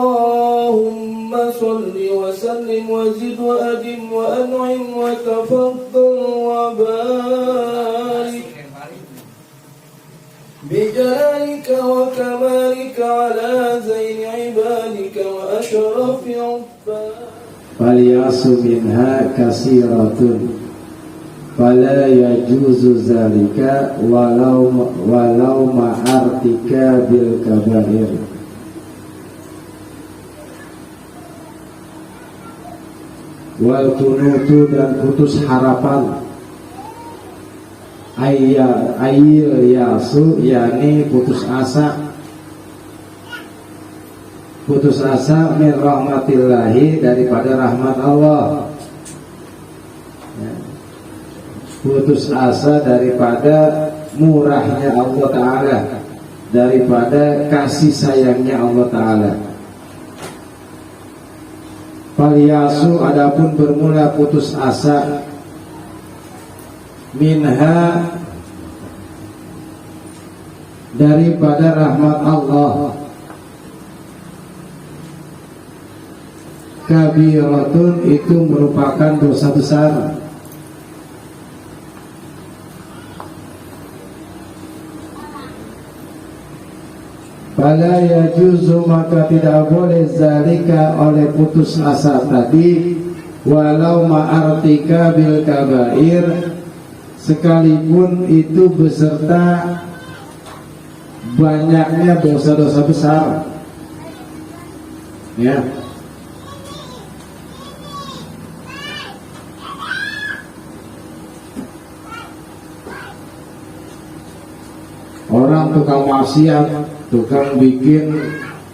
اللهم صل وسلم وزد وأدم وأنعم وتفضل وبارك بجلالك وكمالك على زين عبادك وأشرف عبادك. فالياس منها كثيرة فلا يجوز ذلك ولو مع ارتكاب الكبائر. Wal kunutu dan putus harapan, ayil yasu yakni putus asa, putus asa min rahmatillahi daripada rahmat Allah, putus asa daripada murahnya Allah Ta'ala, daripada kasih sayangnya Allah Ta'ala. Falyasu adapun bermula putus asa, minha daripada rahmat Allah, kabiratun itu merupakan dosa besar. Fala yajuzu maka tidak boleh zalika oleh putus asa tadi, walau ma'artika bil kabair, sekalipun itu beserta banyaknya dosa-dosa besar. Ya. Orang tukang maksiat, tukang bikin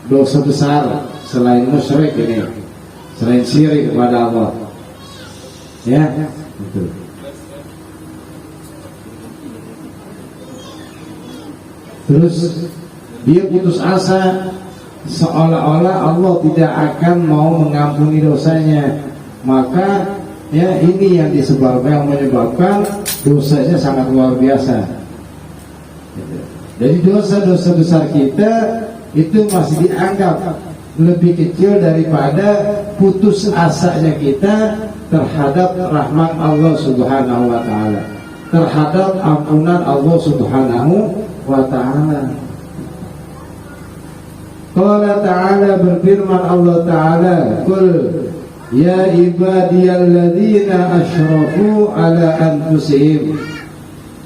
dosa besar selain musyrik ini, selain syirik kepada Allah, ya, betul. Terus dia putus asa, seolah-olah Allah tidak akan mau mengampuni dosanya, maka ya ini yang menyebabkan dosanya sangat luar biasa. Jadi dosa-dosa besar kita itu masih dianggap lebih kecil daripada putus asanya kita terhadap rahmat Allah Subhanahu wa Ta'ala, terhadap ampunan Allah Subhanahu wa Ta'ala. Qala Ta'ala, berfirman Allah Ta'ala, Qul ya ibadiyalladzina asyrafu ala anfusihim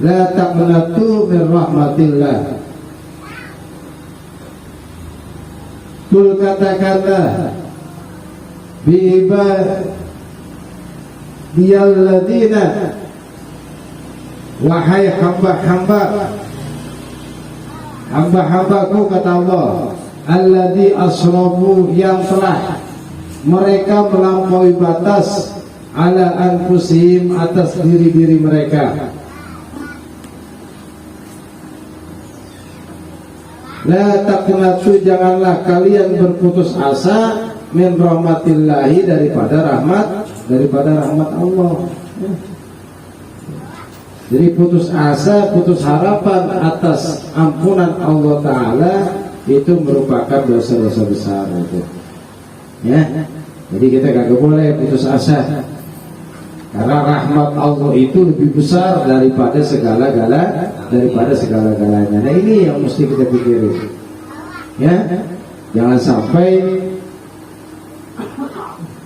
la taqnatu min rahmatillah. Kul katakanlah, bi ibadiyalladzina, wahai hamba-hambaku kata Allah, alladzi asrafu, yang telah mereka melampaui batas, ala anfusihim, atas diri-diri mereka. La taqnatu, janganlah kalian berputus asa, min rahmatillahi, daripada rahmat Allah. Jadi putus asa, putus harapan atas ampunan Allah Ta'ala itu merupakan dosa-dosa besar itu. Ya, jadi kita gak boleh putus asa, karena rahmat Allah itu lebih besar daripada segala-galanya. Nah ini yang mesti kita pikirin, ya. Jangan sampai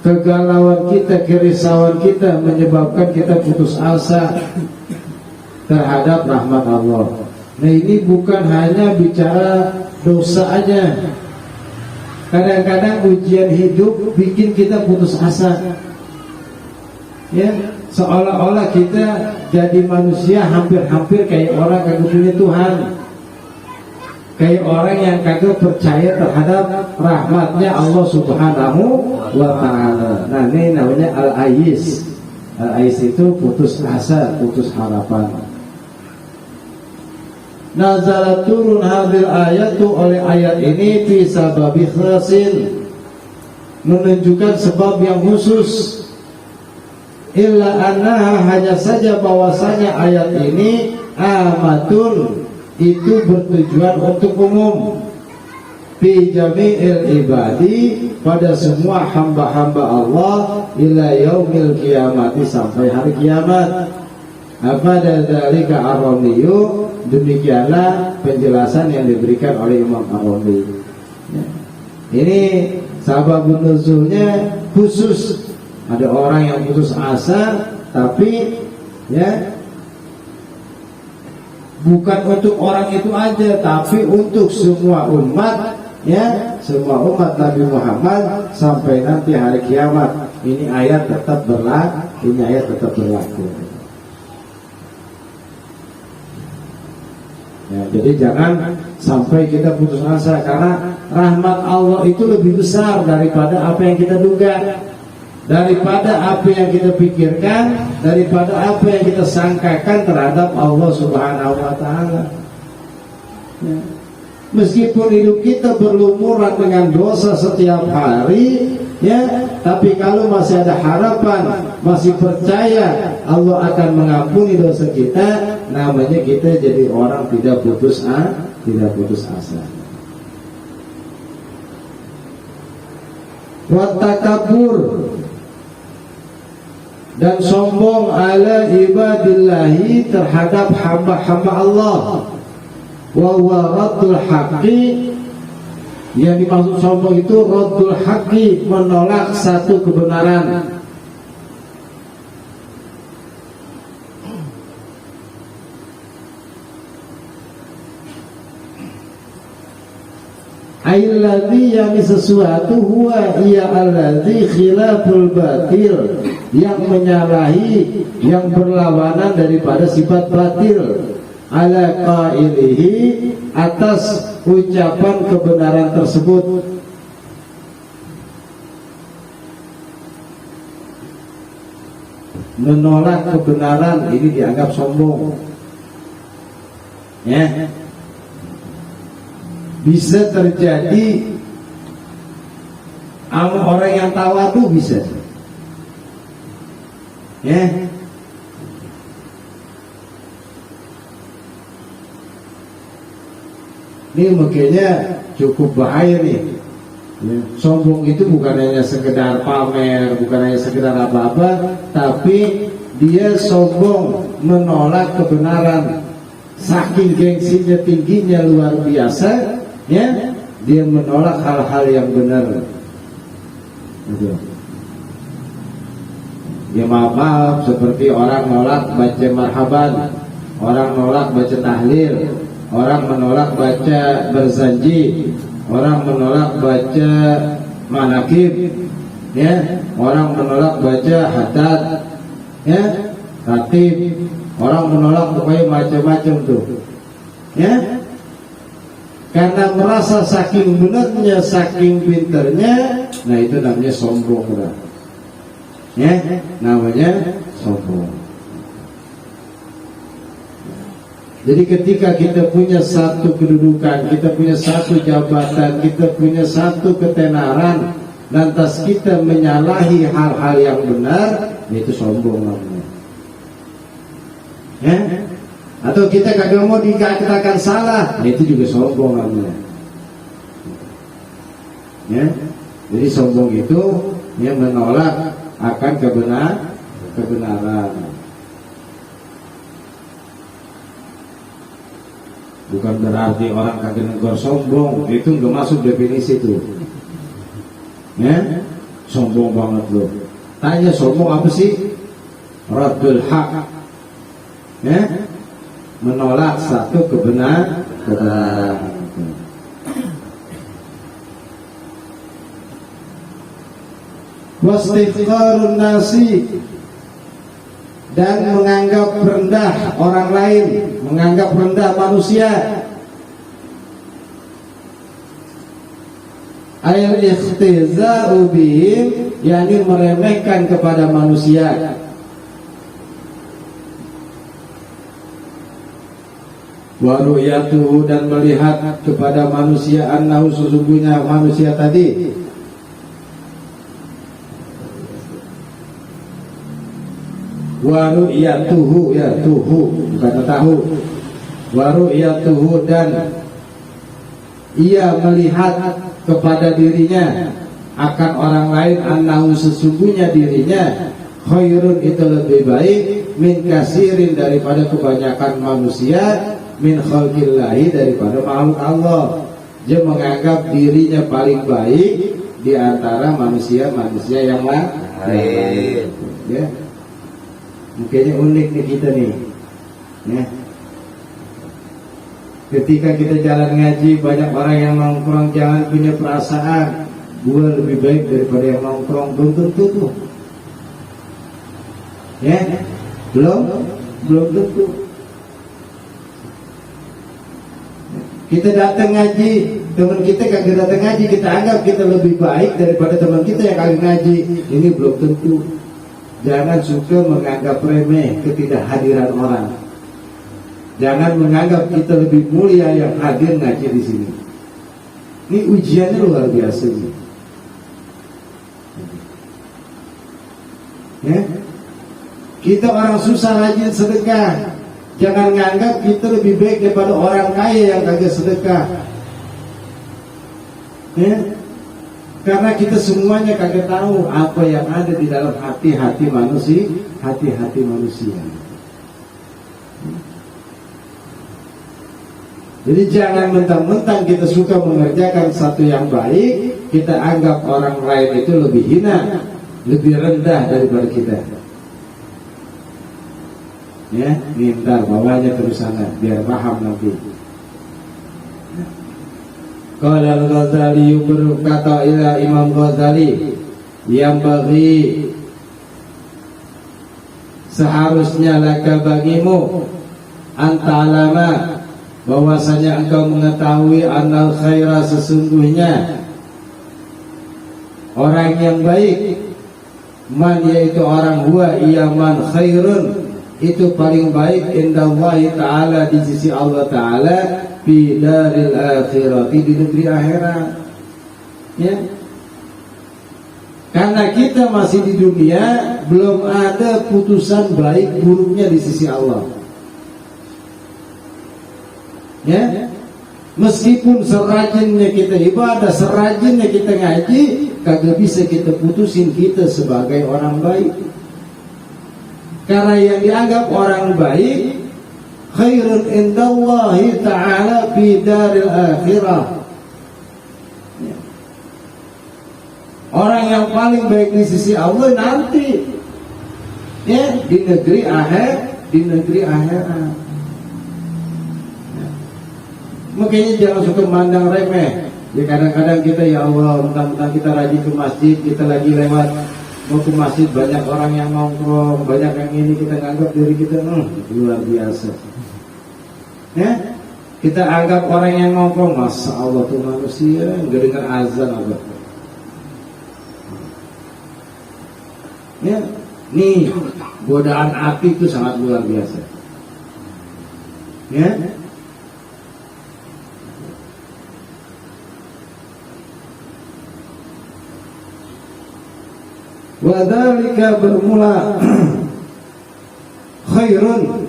kegalauan kita, kerisauan kita menyebabkan kita putus asa terhadap rahmat Allah. Nah ini bukan hanya bicara dosa aja. Kadang-kadang ujian hidup bikin kita putus asa, ya, seolah-olah kita jadi manusia hampir-hampir kayak orang kagak punya Tuhan, kayak orang yang kagak percaya terhadap rahmatnya Allah Subhanahu wa Ta'ala. Nah ini namanya al-ayis. Al-ayis itu putus asa, putus harapan. Nazalat turun hadil ayatu, oleh ayat ini fi sababi khasin, menunjukkan sebab yang khusus. Illa annaha, hanya saja bahwasanya ayat ini amatun, itu bertujuan untuk umum. fi jami'il ibadi, pada semua hamba-hamba Allah, ila yaumil qiyamati, sampai hari kiamat. Apa dzalika ar-Raziyu, demikianlah penjelasan yang diberikan oleh Imam Ar-Razi. Ya. Ini sababun nuzulnya khusus, ada orang yang putus asa, tapi ya bukan untuk orang itu aja, tapi untuk semua umat, ya, semua umat Nabi Muhammad sampai nanti hari kiamat. Ini ayat tetap berlaku. Ya, jadi jangan sampai kita putus asa, karena rahmat Allah itu lebih besar daripada apa yang kita duga, daripada apa yang kita pikirkan, daripada apa yang kita sangkakan terhadap Allah Subhanahu wa Ta'ala. Ya. Meskipun hidup kita berlumuran dengan dosa setiap hari, ya, tapi kalau masih ada harapan, masih percaya Allah akan mengampuni dosa kita, namanya kita jadi orang tidak putus asa. Wa takabur, dan sombong ala ibadillahi, terhadap hamba-hamba Allah. Wa huwa raddul haqqi, yang dimaksud sombong itu raddul haqqi, menolak satu kebenaran. Alladzi, yakni sesuatu, huwa iya alladzi khilaful batil, yang menyalahi, yang berlawanan daripada sifat batil, ala qailihi, atas ucapan kebenaran tersebut. Menolak kebenaran ini dianggap sombong. Ya. Bisa terjadi sama orang yang tawadu, bisa. Ya. Ini makanya cukup bahaya nih. Ya. Sombong itu bukan hanya sekedar pamer, bukan hanya sekedar apa-apa, tapi dia sombong menolak kebenaran. Saking gengsinya tingginya luar biasa, ya, dia menolak hal-hal yang benar. Ya maaf, seperti orang nolak baca marhaban, orang nolak baca tahlil, orang menolak baca berzanji, orang menolak baca manakib, ya, orang menolak baca haddad, ya, khatib, orang menolak pokoknya macam-macam tuh, ya, karena merasa saking benarnya, saking pinternya. Nah itu namanya sombong, ya, namanya sombong. Jadi ketika kita punya satu kedudukan, kita punya satu jabatan, kita punya satu ketenaran, lantas kita menyalahi hal-hal yang benar, itu sombong namanya. Ya? Atau kita kagak mau dikatakan salah, itu juga sombong namanya. Ya? Jadi sombong itu yang menolak akan kebenaran. Bukan berarti orang kagak negor sombong, itu nggak masuk definisi itu. Ya? Sombong banget loh. Tanya sombong apa sih? Raddul haq. Ya? Menolak satu kebenaran. Wastifqarun nasi, dan menganggap rendah orang lain, menganggap rendah manusia. Al-ikhtiza'u bihim, yakni meremehkan kepada manusia. Wa ru'yatuhu, dan melihat kepada manusia, annahu, sesungguhnya manusia tadi. Wa ru'yatuhu, ya tuhu bukan tahu. Wa ru'yatuhu, dan ia melihat kepada dirinya akan orang lain, annahu sesungguhnya dirinya khairun itu lebih baik min kasirin daripada kebanyakan manusia, min khalqillahi daripada makhluk Allah. Dia menganggap dirinya paling baik di antara manusia-manusia yang lain. Ya. Mungkinnya unik nih kita nih. Ya. Ketika kita jalan ngaji, banyak orang yang nongkrong, jangan punya perasaan gua lebih baik daripada yang nongkrong. Belum tentu tuh. Ya, belum tentu. Kita datang ngaji, teman kita kagak datang ngaji, kita anggap kita lebih baik daripada teman kita yang kagak ngaji. Ini belum tentu. Jangan suka menganggap remeh ketidakhadiran orang. Jangan menganggap kita lebih mulia yang hadir ngaji di sini. Ini ujiannya luar biasa nih. Ya? Kita orang susah rajin sedekah. Jangan menganggap kita lebih baik daripada orang kaya yang kagak sedekah. Ya? Karena kita semuanya kagak tahu apa yang ada di dalam hati-hati manusia, hati-hati manusia. Jadi jangan mentang-mentang kita suka mengerjakan satu yang baik, kita anggap orang lain itu lebih hina, lebih rendah daripada kita. Ya, minta bawanya terus sana biar paham nanti. Qala al-Ghazali, berkata ila Imam Ghazali, yang bagi seharusnya laka bagimu anta'alama bahwasanya engkau mengetahui annal khaira sesungguhnya orang yang baik, man yaitu orang huwa iya man khairun itu paling baik indallahi ta'ala di sisi Allah ta'ala fi daril akhirati di negeri akhirat. Ya, karena kita masih di dunia, belum ada putusan baik buruknya di sisi Allah. Ya, meskipun serajinnya kita ibadah, serajinnya kita ngaji, kagak bisa kita putusin kita sebagai orang baik. Karena yang dianggap orang baik khairun indallahi ta'ala fi daril akhirah. Ya. Orang yang paling baik di sisi Allah nanti, ya, di negeri akhirat. Makanya jangan suka mandang remeh. Ya kadang-kadang kita, ya Allah, mentang-mentang kita rajin ke masjid, kita lagi lewat mau ke masjid, banyak orang yang nongkrong, banyak yang ini, kita anggap diri kita luar biasa. Ya, kita anggap orang yang nongkrong, masa Allah tuh manusia nggak dengar azan apa? Ya, nih godaan api itu sangat luar biasa. Ya. Wadhalika bermula khairun.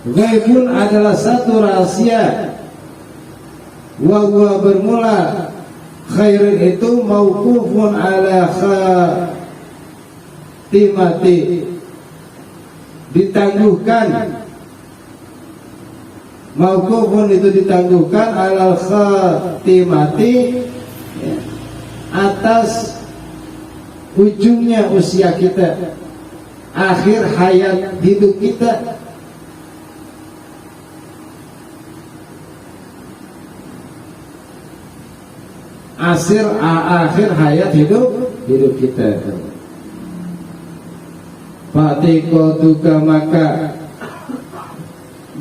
Ghaibun adalah satu rahasia. Wa bermula khairun itu mauqufun ala khatimati, ditangguhkan. Mauqufun itu ditangguhkan ala khatimati, atas ujungnya usia kita, akhir hayat hidup kita. Akhir hayat hidup kita. Fatiqatuka, maka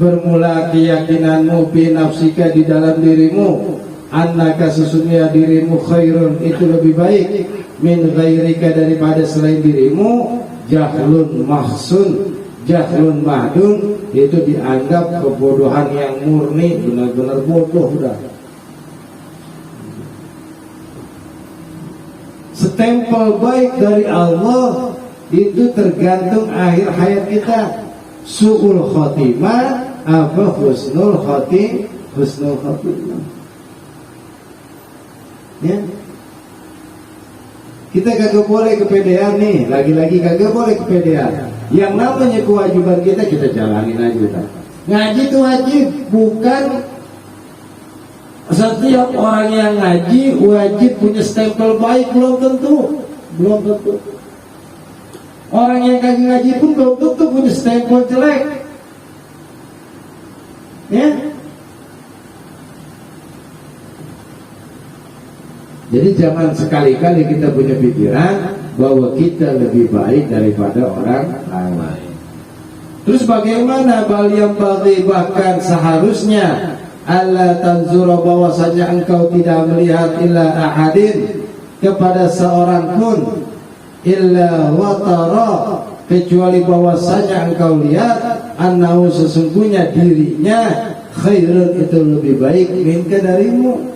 bermula keyakinanmu bi nafsika di dalam dirimu, annaka sesungguhnya dirimu khairun itu lebih baik min ghairika daripada selain dirimu, jahlun mahsun, jahlun mahdun, itu dianggap kebodohan yang murni, benar-benar bodoh udah. Stempel baik dari Allah itu tergantung akhir hayat kita. Su'ul khotimah apa husnul husnul khotimah. Ya, kita kagak boleh kepedean nih, lagi-lagi kagak boleh kepedean. Yang namanya kewajiban kita jalanin aja. Ngaji itu wajib, bukan setiap orang yang ngaji wajib punya stempel baik, belum tentu. Orang yang kagak ngaji pun belum tentu punya stempel jelek. Ya. Jadi jangan sekali-kali kita punya pikiran bahwa kita lebih baik daripada orang lain. Terus bagaimana bal yang bagi, bahkan seharusnya alla tanzura, bahwasanya engkau tidak melihat illa ahadin, kepada seorang pun, illa watara, kecuali bahwasanya engkau lihat annahu, sesungguhnya dirinya, khairun, itu lebih baik, minka, darimu.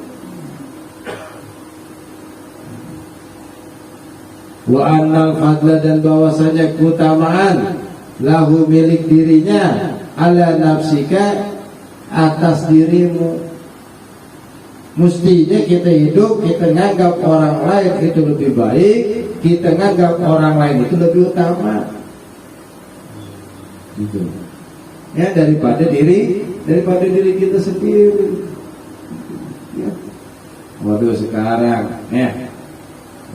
Wa annal fadla, dan bahwasanya keutamaan, lahu, milik dirinya, ala nafsika, atas dirimu. Mestinya kita hidup, kita nganggap orang lain itu lebih baik, kita nganggap orang lain itu lebih utama, gitu. Ya, daripada diri kita sendiri. Ya. Waduh, sekarang ya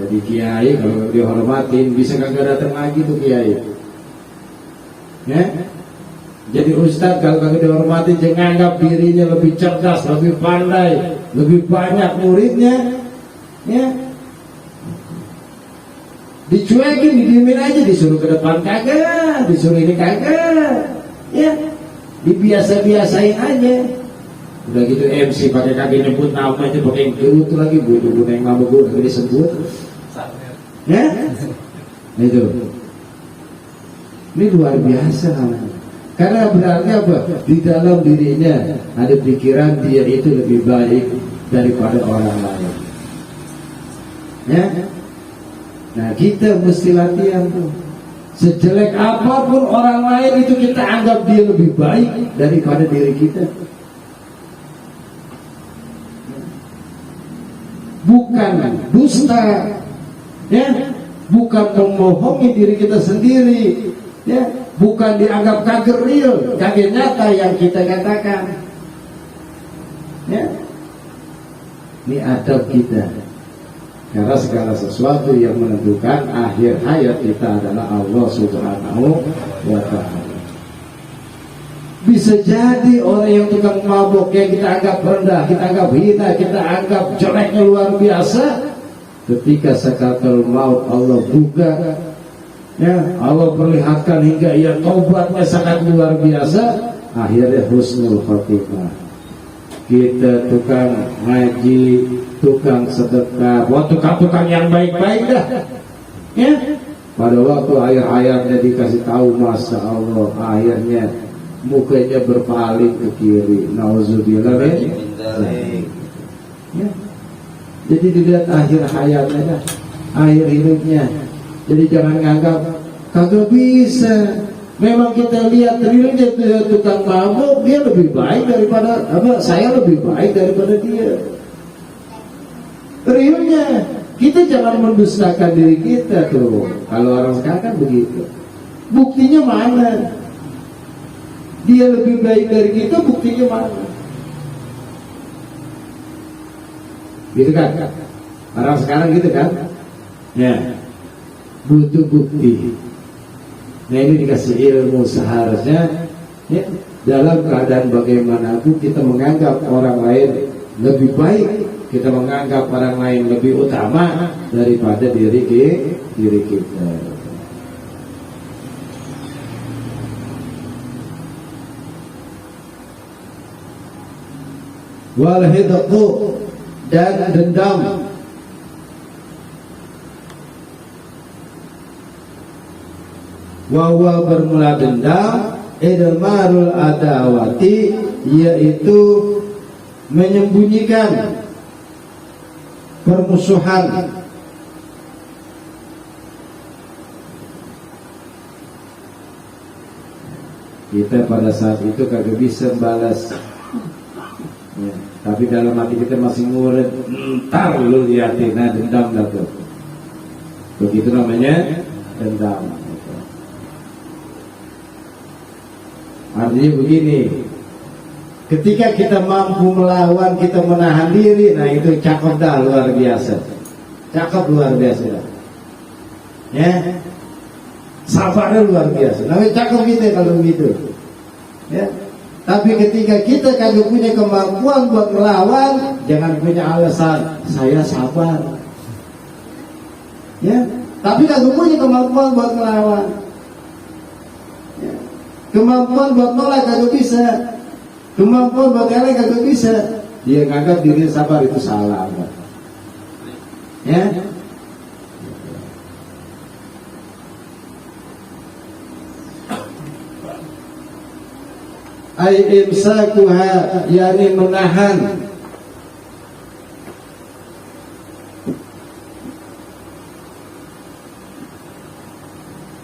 jadi kiai kalau dihormatin bisa kagak datang lagi tuh kiai. Ya. Jadi ustaz kalau kagak dihormatin, jangan anggap dirinya lebih cerdas, lebih pandai, lebih banyak muridnya. Ya. Dicuekin, didiemin aja, disuruh ke depan kagak, disuruh ini kagak. Ya. Dibiasa-biasain aja. Udah gitu MC pakai kaki nyebut nama aja, pakai gerut lagi, bunuh yang nama gue udah disebut. Ya, itu. Ini luar biasa namanya. Karena berarti apa? Di dalam dirinya ada pikiran dia itu lebih baik daripada orang lain. Ya. Nah, kita mesti latihan tuh. Sejelek apapun orang lain itu kita anggap dia lebih baik daripada diri kita. Bukan dusta, ya, bukan membohongi diri kita sendiri, ya, bukan dianggap kagak real, kagak nyata yang kita katakan, ya. Ini adab kita, karena segala sesuatu yang menentukan akhir hayat kita adalah Allah Subhanahu wa Ta'ala. Bisa jadi orang yang tukang mabok yang kita anggap rendah, kita anggap hina, kita anggap jeleknya luar biasa, ketika sakaratul maut Allah buka, ya, Allah perlihatkan hingga ia taubatnya sangat luar biasa, akhirnya husnul khotimah. Kita tukang ngaji, tukang sedekah, tukang yang baik-baik dah, ya. Pada waktu akhir hayatnya dikasih tahu, masya Allah, akhirnya mukanya berpaling ke kiri, nauzubillah min dzalik. Ya. Jadi dilihat akhir hayatnya, akhir hidupnya. Jadi jangan nganggap kagak bisa. Memang kita lihat realnya tukang mabuk, dia lebih baik daripada saya lebih baik daripada dia. Realnya kita jangan mendustakan diri kita tuh. Kalau orang sekarang kan begitu. Buktinya mana? Dia lebih baik dari kita, buktinya mana? Gitu kan? Orang sekarang gitu kan? Ya, butuh bukti. Nah, ini dikasih ilmu seharusnya, ya, dalam keadaan bagaimanapun kita menganggap orang lain lebih baik, kita menganggap orang lain lebih utama daripada diri kita. Wal hidqu, dan dendam. Wawa bermula dendam, idmarul adawati, yaitu menyembunyikan permusuhan. Kita pada saat itu kagak bisa balas, tapi dalam hati kita masih murid, entar lu liatin, nah dendam dah tuh. Begitu namanya dendam. Artinya begini, ketika kita mampu melawan, kita menahan diri, nah itu cakep dah, luar biasa. Cakep luar biasa dah. Ya, sabarnya luar biasa. Namanya cakep kita kalau begitu. Ya. Tapi ketika kita kagak punya kemampuan buat melawan, jangan punya alasan saya sabar. Ya, tapi kagak punya kemampuan buat melawan. Ya. Kemampuan buat nolak kagak bisa. Kemampuan buat elek kagak bisa. Dia nganggap diri sabar itu salah. Ya. Ai imsakuha, yakni menahan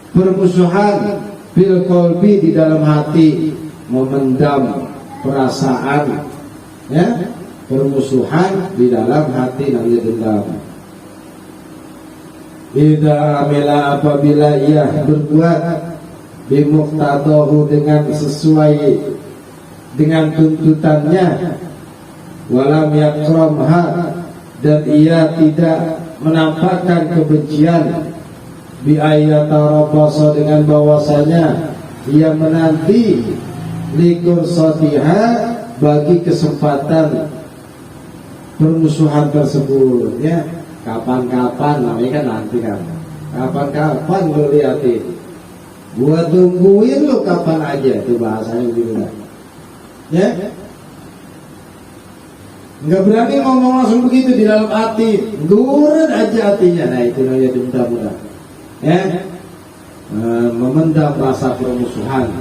permusuhan bil qalbi, di dalam hati, memendam perasaan, ya, permusuhan di dalam hati namanya dendam. Idza amila, apabila ia berbuat bimuqtadahu, dengan sesuai dengan tuntutannya, walam yakramha, dan ia tidak menampakkan kebencian, bi ayatarabasa, dengan bahwasanya ia menanti likur sotiha, bagi kesempatan permusuhan tersebut, ya, kapan-kapan, namanya kan nanti kan, kapan-kapan lo liatin, gua tungguin lo kapan aja, itu bahasanya gitu kan. Ya, nggak berani ngomong langsung begitu di dalam hati, nurut aja hatinya. Nah itu namanya dendam, udah. Ya, memendam rasa permusuhan.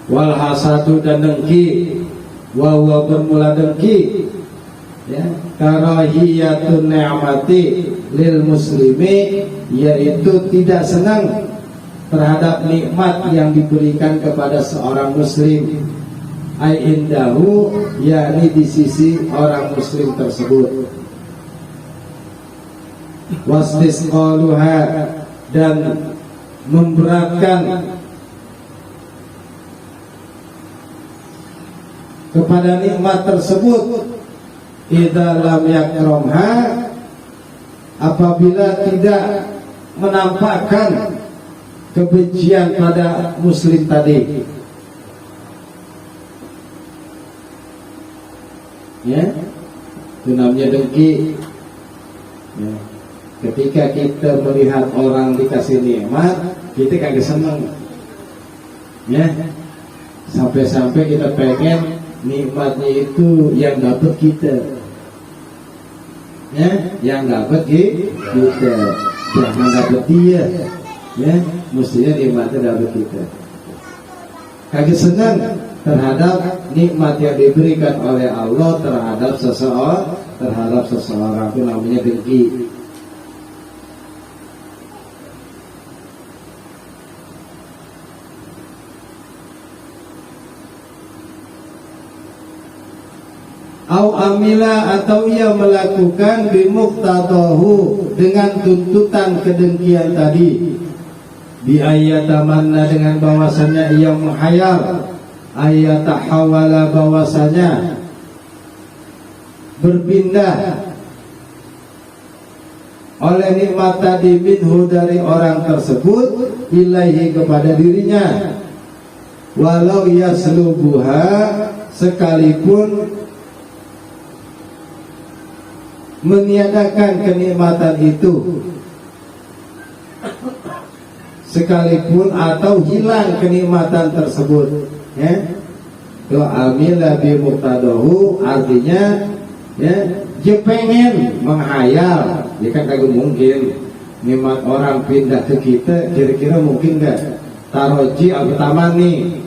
Wal hasadu, dan dengki, wawa bermula dengki, ya, karahiyatun ni'mati lil muslimi, yaitu tidak senang terhadap nikmat yang diberikan kepada seorang muslim, ai indahu, yakni di sisi orang muslim tersebut. Wastisqaluha, dan memberatkan kepada nikmat tersebut, idza lam yakramha, apabila tidak menampakkan kebencian pada muslim tadi. Ya, itu namanya dengki. Ya. Ketika kita melihat orang dikasih nikmat, kita kagak senang. Ya, sampai-sampai kita pengen nikmatnya itu yang dapat kita. Ya, yang dapat kita, jangan dapat dia. Ya, mestinya nikmatnya dapat kita. Kagak senang terhadap nikmat yang diberikan oleh Allah terhadap seseorang, itu namanya dengki. Au amila, atau ia melakukan bimuqtadahu, dengan tuntutan kedengkian tadi, bi ayatamanna, dengan bahwasanya ia menghayal, ayatahawala, bahwasanya berpindah oleh nikmat tadi, minhu, dari orang tersebut, ilaihi, kepada dirinya, walau yaslubuha, sekalipun meniadakan kenikmatan itu, sekalipun atau hilang kenikmatan tersebut. Ya, amila bi muqtadahu, artinya ya, dia pengen menghayal. Dia kan kagak mungkin nikmat orang pindah ke kita, kira-kira mungkin nggak? Taroji atau tamani?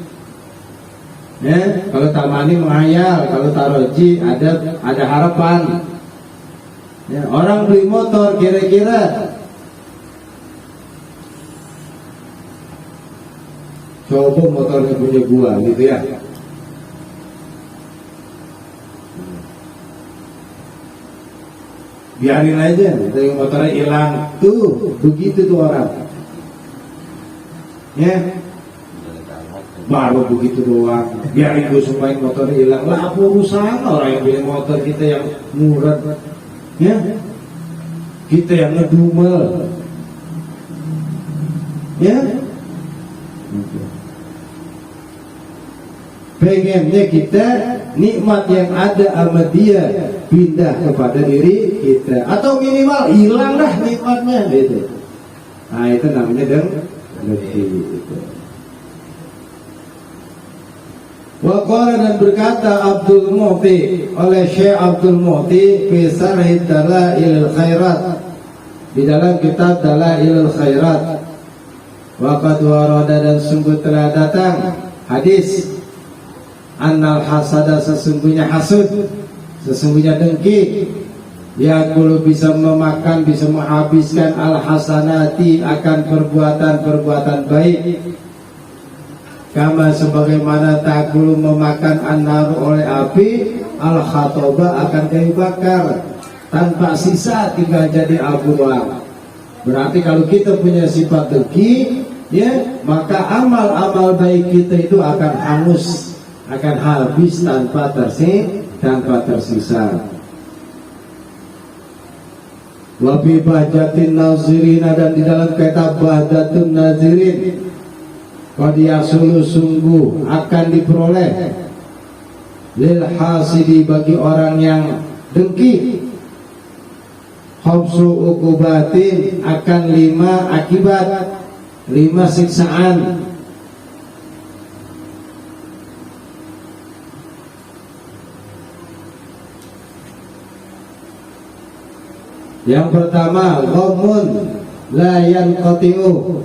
Ya, kalau tamani menghayal, kalau taroji ada harapan. Ya, orang beli motor, kira-kira coba motornya punya gua, gitu ya. biarin aja, dari motornya hilang. Tuh, begitu tuh orang. Ya, baru begitu doang. Biarin gue sumpahin motornya hilang. Lah apa urusan orang yang beli motor kita yang murah? Ya, kita yang ngedumel. Ya, pengennya kita nikmat yang ada sama dia pindah kepada diri kita, atau minimal hilang dah nikmatnya gitu. Nah itu namanya dengki gitu. Waqala, dan berkata Abdul Mu'ti, oleh Syekh Abdul Mu'ti fi Sarh Dalailul Khairat, di dalam kitab Dalailul Khairat, waqad warada, dan sungguh telah datang hadis, annal hasada, sesungguhnya hasud, sesungguhnya dengki, yakulu bisa memakan, bisa menghabiskan al hasanati, akan perbuatan-perbuatan baik, kama sebagaimana takulu memakan anar oleh api al khatoba, akan kayu bakar tanpa sisa, tinggal jadi abu doang. Berarti kalau kita punya sifat dengki, ya, maka amal-amal baik kita itu akan hangus, akan habis tanpa tersisa. Wa bi bahjatin nazirin, dan di dalam kitab Bahdatun Nazirin, qad yasulu, sungguh akan diperoleh, lil hasidi, bagi orang yang dengki, khamsu uqubatin, akan 5 akibat, 5 siksaan. Yang pertama, ghamun la yanqati'u,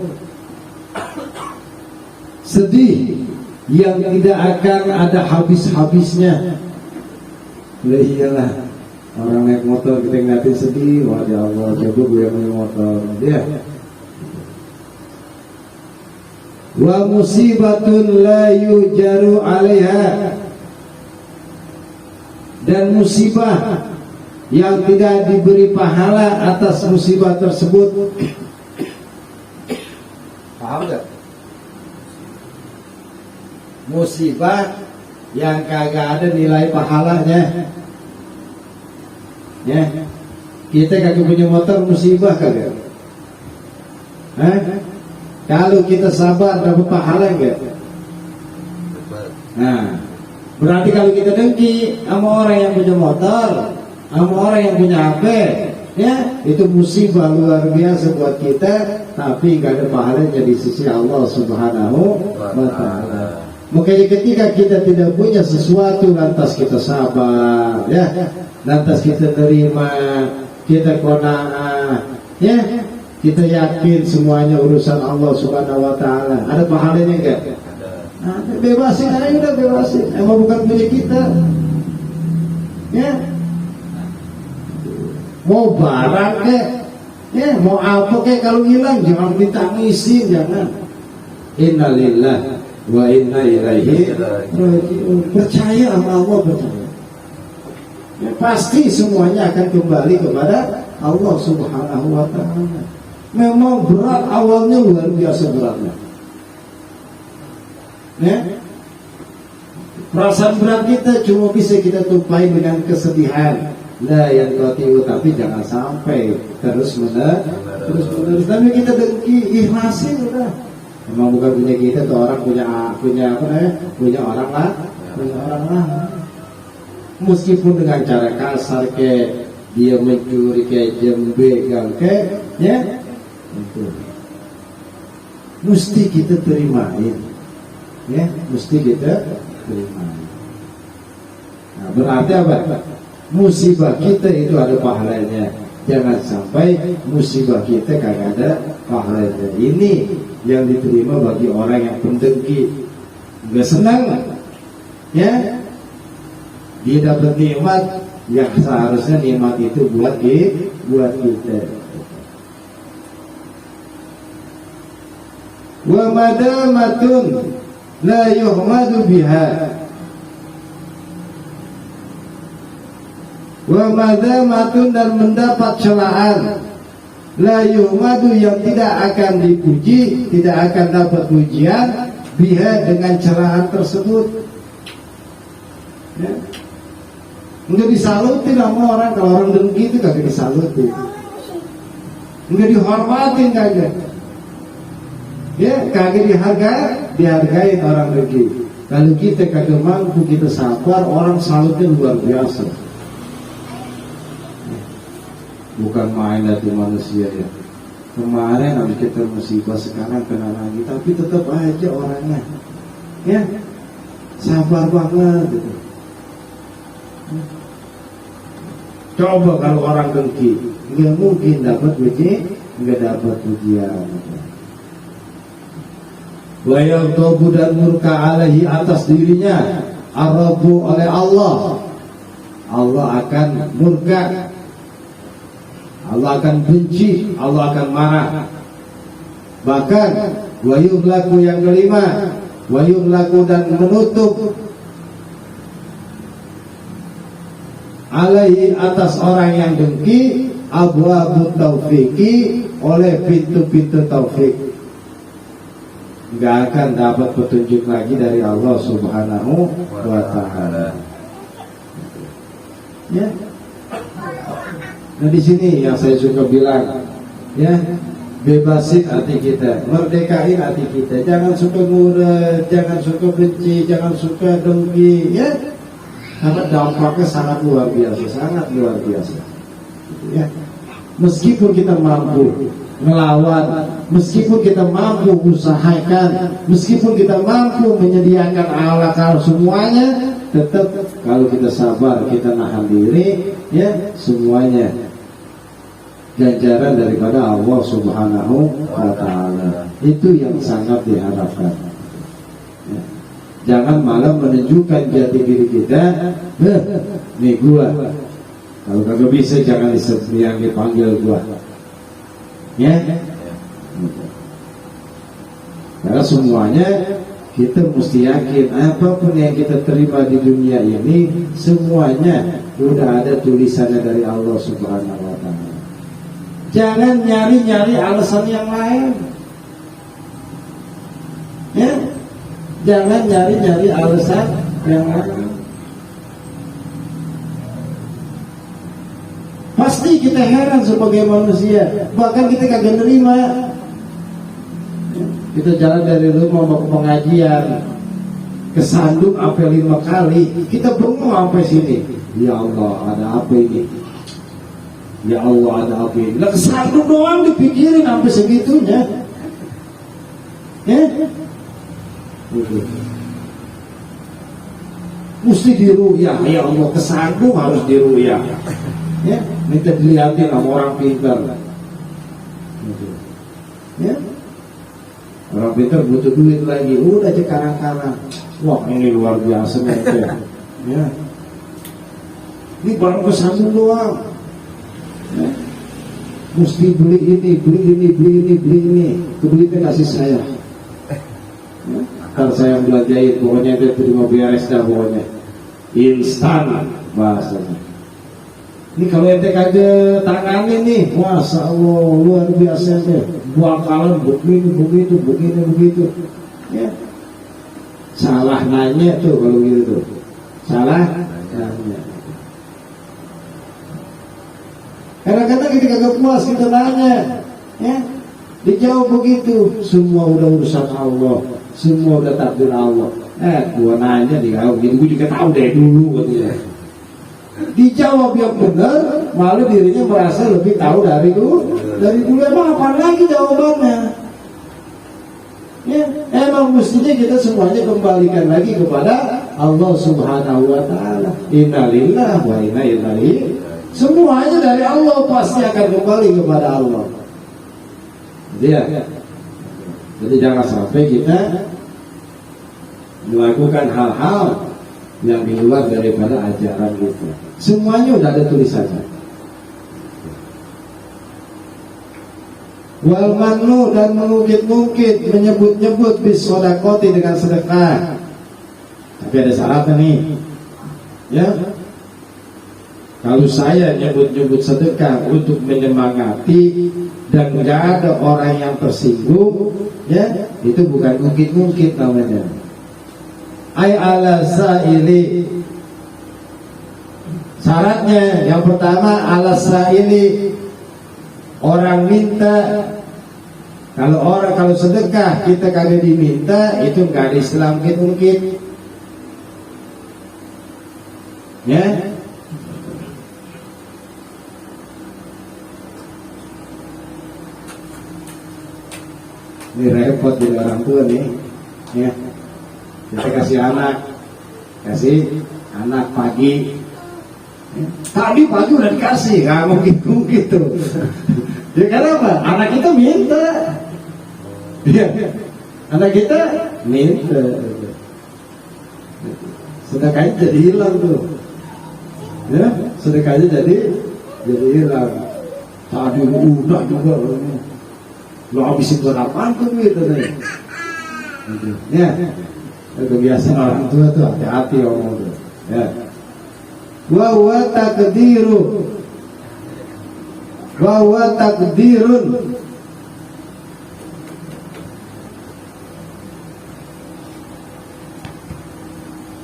sedih yang tidak akan ada habis-habisnya. Lah iyalah, orang naik motor kita ngeliatin sedih, wah ya Allah, coba gue yang naik motor dia. Wa musibatun la yujaru 'alaiha, dan musibah yang tidak diberi pahala atas musibah tersebut. Paham gak? Musibah yang kagak ada nilai pahalanya. Ya, kita kagak punya motor, musibah kagak? Kalau kita sabar dapat pahala enggak? Nah, berarti kalau kita dengki sama orang yang punya motor, sama orang yang punya HP, ya, itu musibah luar biasa buat kita, tapi gak ada pahalanya di sisi Allah Subhanahu wa ta'ala. Makanya ketika kita tidak punya sesuatu, lantas kita sabar, ya, lantas kita terima, kita qanaah, ya, kita yakin semuanya urusan Allah Subhanahu wa ta'ala. Ada pahalanya enggak? Nah, bebasin aja, udah bebasin. Emang bukan milik kita, ya. Mau barang kek, ya, mau apa kek, kalau hilang jangan ditangisin, jangan. Innalillah wa inna ilaihi raji'un. Percaya sama Allah, percaya. Ya, pasti semuanya akan kembali kepada Allah Subhanahu wa ta'ala. Memang berat awalnya, luar biasa beratnya. Ya, perasaan berat kita cuma bisa kita tumpahi dengan kesedihan. Nah, yang kotiu, tapi jangan sampai terus menerus. Tapi kita dengki, ikhlasin udah. Memang bukan punya kita, tuh orang punya apa namanya? Punya orang lah, Meskipun dengan cara kasar kayak dia mencuri, kayak jembegal kayak, ya, itu mesti kita terimain, ya, mesti kita terimain. Nah, berarti apa? Musibah kita itu ada pahalanya. Jangan sampai musibah kita kagak ada pahalanya. Ini yang diterima bagi orang yang pendengki. Gak senang, ya, dia dapat nikmat yang seharusnya nikmat itu buat kita. Wa madamatun la yuhmadu biha, wa madzamatun dan mendapat celaan, la yuhmadu yang tidak akan dipuji, tidak akan dapat pujian biha dengan celaan tersebut. Ya. Enggak disalutin sama orang, kalau orang dengki itu kagak disalutin, enggak dihormatin kagak. Ya, kagak dihargain orang dengki. Kalau kita kagak mampu, kita sabar, orang salutnya luar biasa. Bukan main dari manusia ya. Kemarin habis kita musibah, sekarang kena lagi, tapi tetap aja orangnya, ya sabar banget gitu. Coba kalau orang dengki, nggak mungkin dapat puji, nggak dapat pujian. Wayang tobu dan murka alaihi atas dirinya, arabu oleh Allah. Allah akan murka, Allah akan benci, Allah akan marah. Bahkan wayung laku yang kelima, wayung laku dan menutup alaihi atas orang yang dengki, abwaabut taufiki, oleh pintu-pintu taufik. Nggak akan dapat petunjuk lagi dari Allah Subhanahu wa Ta'ala. Ya. Nah di sini yang saya suka bilang, ya, bebasin hati kita, merdekain hati kita. Jangan suka ngurut, jangan suka benci, jangan suka dengki, ya. Karena dampaknya sangat luar biasa, sangat luar biasa. Ya. Meskipun kita mampu melawan, meskipun kita mampu usahakan, meskipun kita mampu menyediakan alat semuanya, tetap kalau kita sabar, kita nahan diri, ya semuanya ganjaran daripada Allah Subhanahu wa Ta'ala. Itu yang sangat diharapkan. Ya. Jangan malah menunjukkan jati diri kita, nih gua. Kalau kagak bisa jangan yang dipanggil gua. Ya, karena semuanya kita mesti yakin apapun yang kita terima di dunia ini semuanya udah ada tulisannya dari Allah Subhanahu wa Ta'ala. Jangan nyari-nyari alasan yang lain. Ya, jangan nyari-nyari alasan yang lain. Pasti kita heran sebagai manusia, bahkan kita kagak nerima. Kita jalan dari rumah mau ke pengajian, kesandung sampai 5 kali, kita bengong sampai sini. Ya Allah, ada apa ini? Ya Allah, ada apa ini? Lah kesandung doang dipikirin sampai segitunya. Ya? Mesti diruyah. Ya Allah, kesandung harus diruyah. Ya, minta dilihatin sama orang pintar. Ya, orang pintar butuh duit lagi, udah aja karang-karang. Wah ini luar biasa nih. Ya, ini baru kesambung doang. Ya. Mesti beli ini, beli ini, beli ini, beli ini. Duitnya kasih saya. Ya. Kalau saya belajarin, pokoknya dia terima beres dah pokoknya. Instan bahasanya. Ini kalau ente kagak tangani nih, masya Allah luar biasa deh. Bakalan begini begitu, begini begitu. Ya. Salah nanya tuh kalau gitu tuh. Salah nanya. Kadang-kadang kita kagak puas kita nanya, ya. Dijawab begitu, semua udah urusan Allah, semua udah takdir Allah. Gua nanya dijawab gitu, gua juga tahu deh dulu katanya. Dijawab yang benar, malah dirinya merasa lebih tahu dari dulu. Emang apa lagi jawabannya? Ya, emang mestinya kita semuanya kembalikan lagi kepada Allah Subhanahu wa Ta'ala. Innalillahi wa inna ilaihi. Semuanya dari Allah pasti akan kembali kepada Allah. Jadi jangan sampai kita melakukan hal-hal yang di luar daripada ajaran kita. Semuanya udah ada tulisannya. Wal manu dan mengungkit-ungkit, menyebut-nyebut bis sodakoti dengan sedekah. Tapi ada syaratnya nih. Ya. Kalau saya nyebut-nyebut sedekah untuk menyemangati dan nggak ada orang yang tersinggung, ya itu bukan mungkin namanya. Ay ala sa'ili. Syaratnya yang pertama ala sa'ili, orang minta. Kalau sedekah kita kagak diminta, itu nggak ada Islam mungkin. Ya. Ini repot jadi orang tua nih, ya. Kita kasih anak pagi. Ya. Tadi pagi udah dikasih, nggak mungkin gitu. Ya kenapa? Anak kita minta, ya. Anak kita minta. Sedekahnya jadi hilang tuh, ya. Sedekahnya jadi hilang. Tadi udah juga. Lo habisin berapaan tuh gitu nih. Ya, kebiasaan orang tua tuh hati-hati ngomong tuh. Ya. Wa takdirun.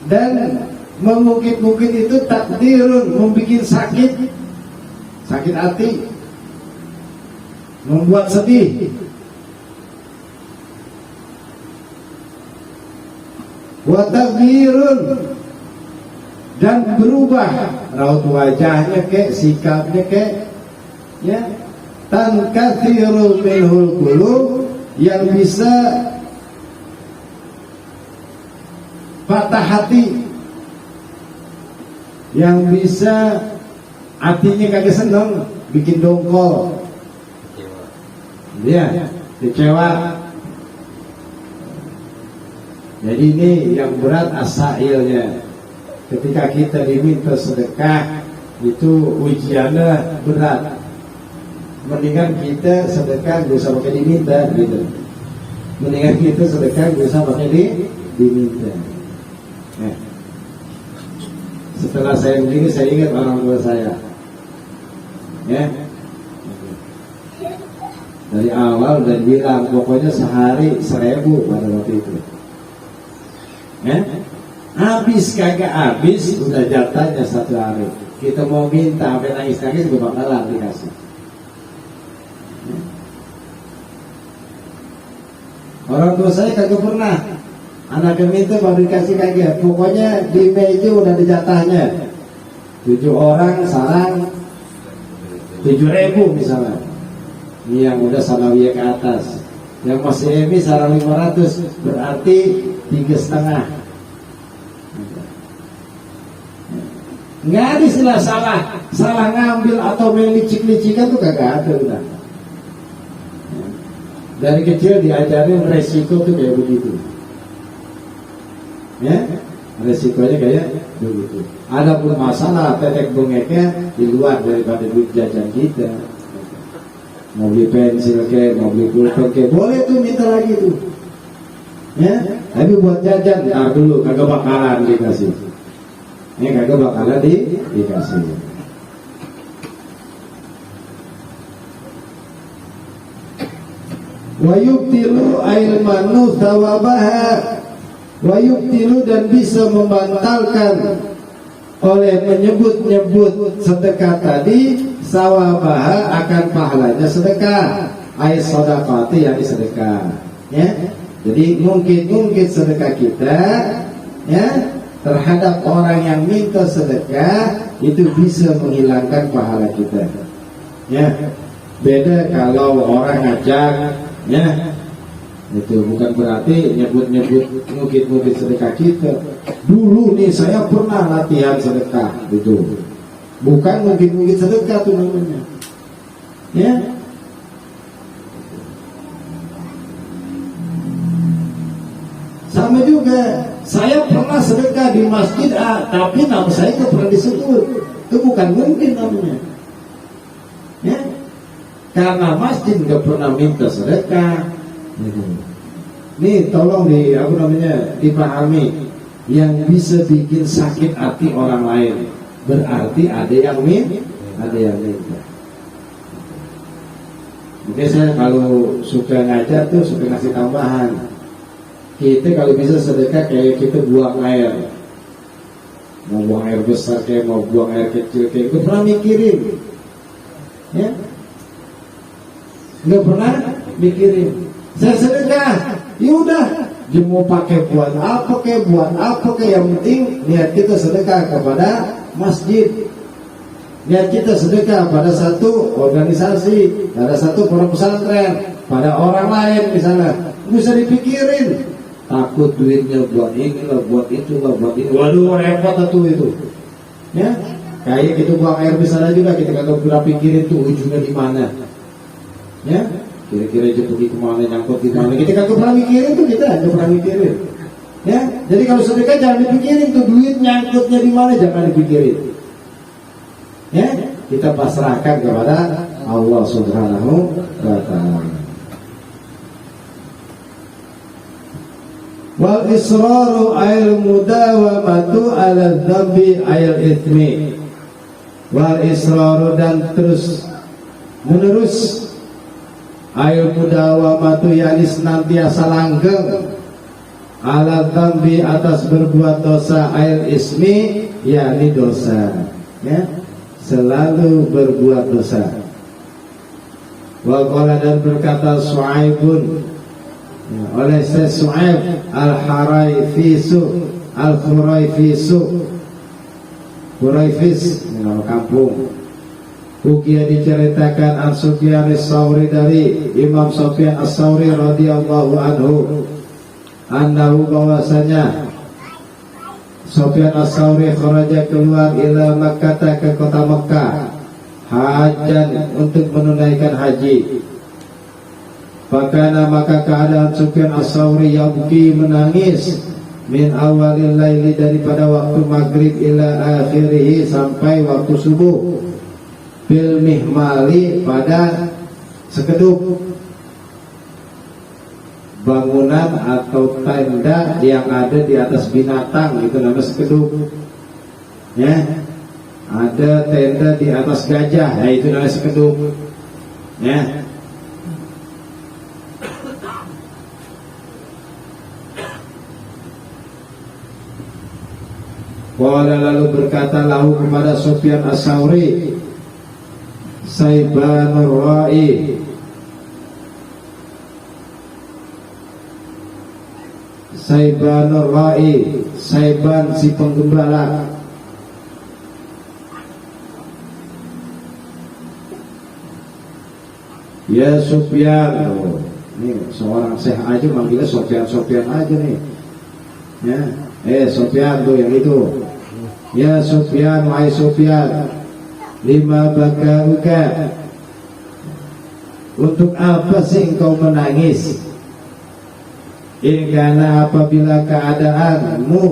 Dan memungkit-mungkit itu takdirun, membuat sakit hati, membuat sedih. Wa taghyirun, dan berubah raut wajahnya kek, sikapnya kek, ya. Tankathiru minhul qulub, yang bisa patah hati, yang bisa hatinya kagak seneng, bikin dongkol, ya, kecewa. Jadi ini yang berat asailnya. Ketika kita diminta sedekah, itu ujiannya berat. Mendingan kita sedekah gak usah pakai diminta gitu. Mendingan kita sedekah gak usah pakai diminta. Nah, setelah saya begini, saya ingat orang tua saya, ya. Dari awal udah bilang pokoknya sehari 1.000 pada waktu itu. Ya? Habis kagak habis udah jatahnya 1 hari. Kita mau minta sampai nangis-nangis juga bakalan dikasih. Ya? Orang tua saya kagak pernah. Anaknya minta mau dikasih kagak. Pokoknya di meja udah ada jatahnya. 7 orang sarang 7.000 misalnya. Ini yang udah sanawiyah ke atas. Yang masih emi sarang 500, berarti 3,5. Nggak ada istilah salah ngambil atau melicik-licikan tuh kagak ada udah. Dari kecil diajarin resiko tuh kayak begitu, ya, resikonya kayak begitu. Adapun masalah tetek bengeknya di luar daripada duit jajan kita. Mau beli pensil ke, mau beli pulpen ke, boleh tuh minta lagi tuh, ya. Tapi buat jajan, ntar dulu kagak bakalan dikasih. Ini kagak bakalan dikasih. Wa yubtilu ailmanu thawabaha, wa yubtilu, dan bisa membatalkan oleh menyebut-nyebut sedekah tadi, sawabaha, akan pahalanya sedekah, ay sedekati, yang sedekah, ya. Jadi mungkin sedekah kita, ya, terhadap orang yang minta sedekah itu bisa menghilangkan pahala kita, ya. Beda kalau orang ngajak, ya, itu bukan berarti nyebut-nyebut mungkin sedekah kita. Dulu nih saya pernah latihan sedekah, itu bukan mungkin sedekah tuh namanya, ya. Sama juga, saya pernah sedekah di masjid A, tapi nama saya tidak pernah disebut. Itu bukan mungkin namanya, ya. Karena masjid nggak pernah minta sedekah. Nih tolong dipahami, yang bisa bikin sakit hati orang lain, berarti ada yang minta. Mungkin saya kalau suka ngajar tuh suka ngasih tambahan. Kita kalau bisa sedekah kayak kita buang air, mau buang air besar kayak mau buang air kecil kayak itu pernah mikirin, ya? Nggak pernah mikirin. Saya sedekah, yaudah, dia mau pakai buat apa kayak yang penting niat kita sedekah kepada masjid, niat kita sedekah pada satu organisasi, pada satu pondok pesantren, pada orang lain misalnya, bisa dipikirin. Takut duitnya buat ini lah, buat itu lah, buat ini. Waduh, repot tuh itu. Ya, kayak gitu buang air besar juga kita kagak pernah pikirin tuh ujungnya di mana. Ya, kira-kira itu pergi kemana, nyangkut di mana. Kita kagak pernah mikirin tuh, kita nggak pernah mikirin. Ya, jadi kalau sedekah jangan dipikirin tuh duit nyangkutnya di mana, jangan dipikirin. Ya, kita pasrahkan kepada Allah Subhanahu wa Ta'ala. Wal israru ayil mudawamatu ala dzambi ayil itsmi. Wal israru dan terus menerus ayil mudawamatu yakni senantiasa langgeng ala dzambi atas berbuat dosa ayil ismi yakni dosa, ya, selalu berbuat dosa. Wa qala dan berkata Su'aibun, oleh Syekh Su'aib Al-Haraifisu Huraifis, nama kampung. Ukia diceritakan An Sufyan As-Sauri dari Imam Sufyan As-Sauri radhiyallahu anhu, annahu bahwasanya Sufyan As-Sauri kharaja keluar ila Makkah ke kota Mekah hajan untuk menunaikan haji. Fakana maka keadaan Sufyan As-Sauri yabki menangis min awalil laili daripada waktu maghrib ila akhirih sampai waktu subuh bil mihmali pada sekedup bangunan atau tenda yang ada di atas binatang, itu namanya sekedup, ya, ada tenda di atas gajah, ya itu namanya sekedup, ya. Qala lalu berkata lahu kepada Sufyan As-Sauri Saibanur Ra'i, Saibanur Ra'i, Saiban si penggembala, ya Sufyan. Oh, ini seorang syekh aja manggilnya Sufyan aja nih, ya. Sufyan tuh yang itu. Ya Sufyan, wahai Sufyan, lima bakauka, untuk apa sih engkau menangis? Karena apabila keadaanmu,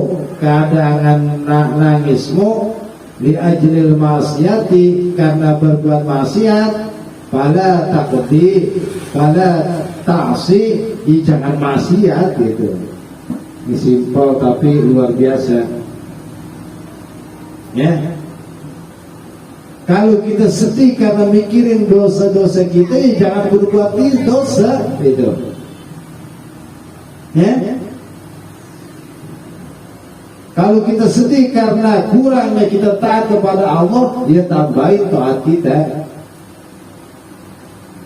keadaan nangismu li ajlil maksiati, karena berbuat maksiat, pada takdi, pada ta'si, jangan maksiat gitu. Ini simpel tapi luar biasa. Ya, kalau kita sedih karena mikirin dosa-dosa kita, ya jangan berbuat dosa, gitu. Ya, kalau kita sedih karena kurangnya kita taat kepada Allah, ya tambahin taat kita.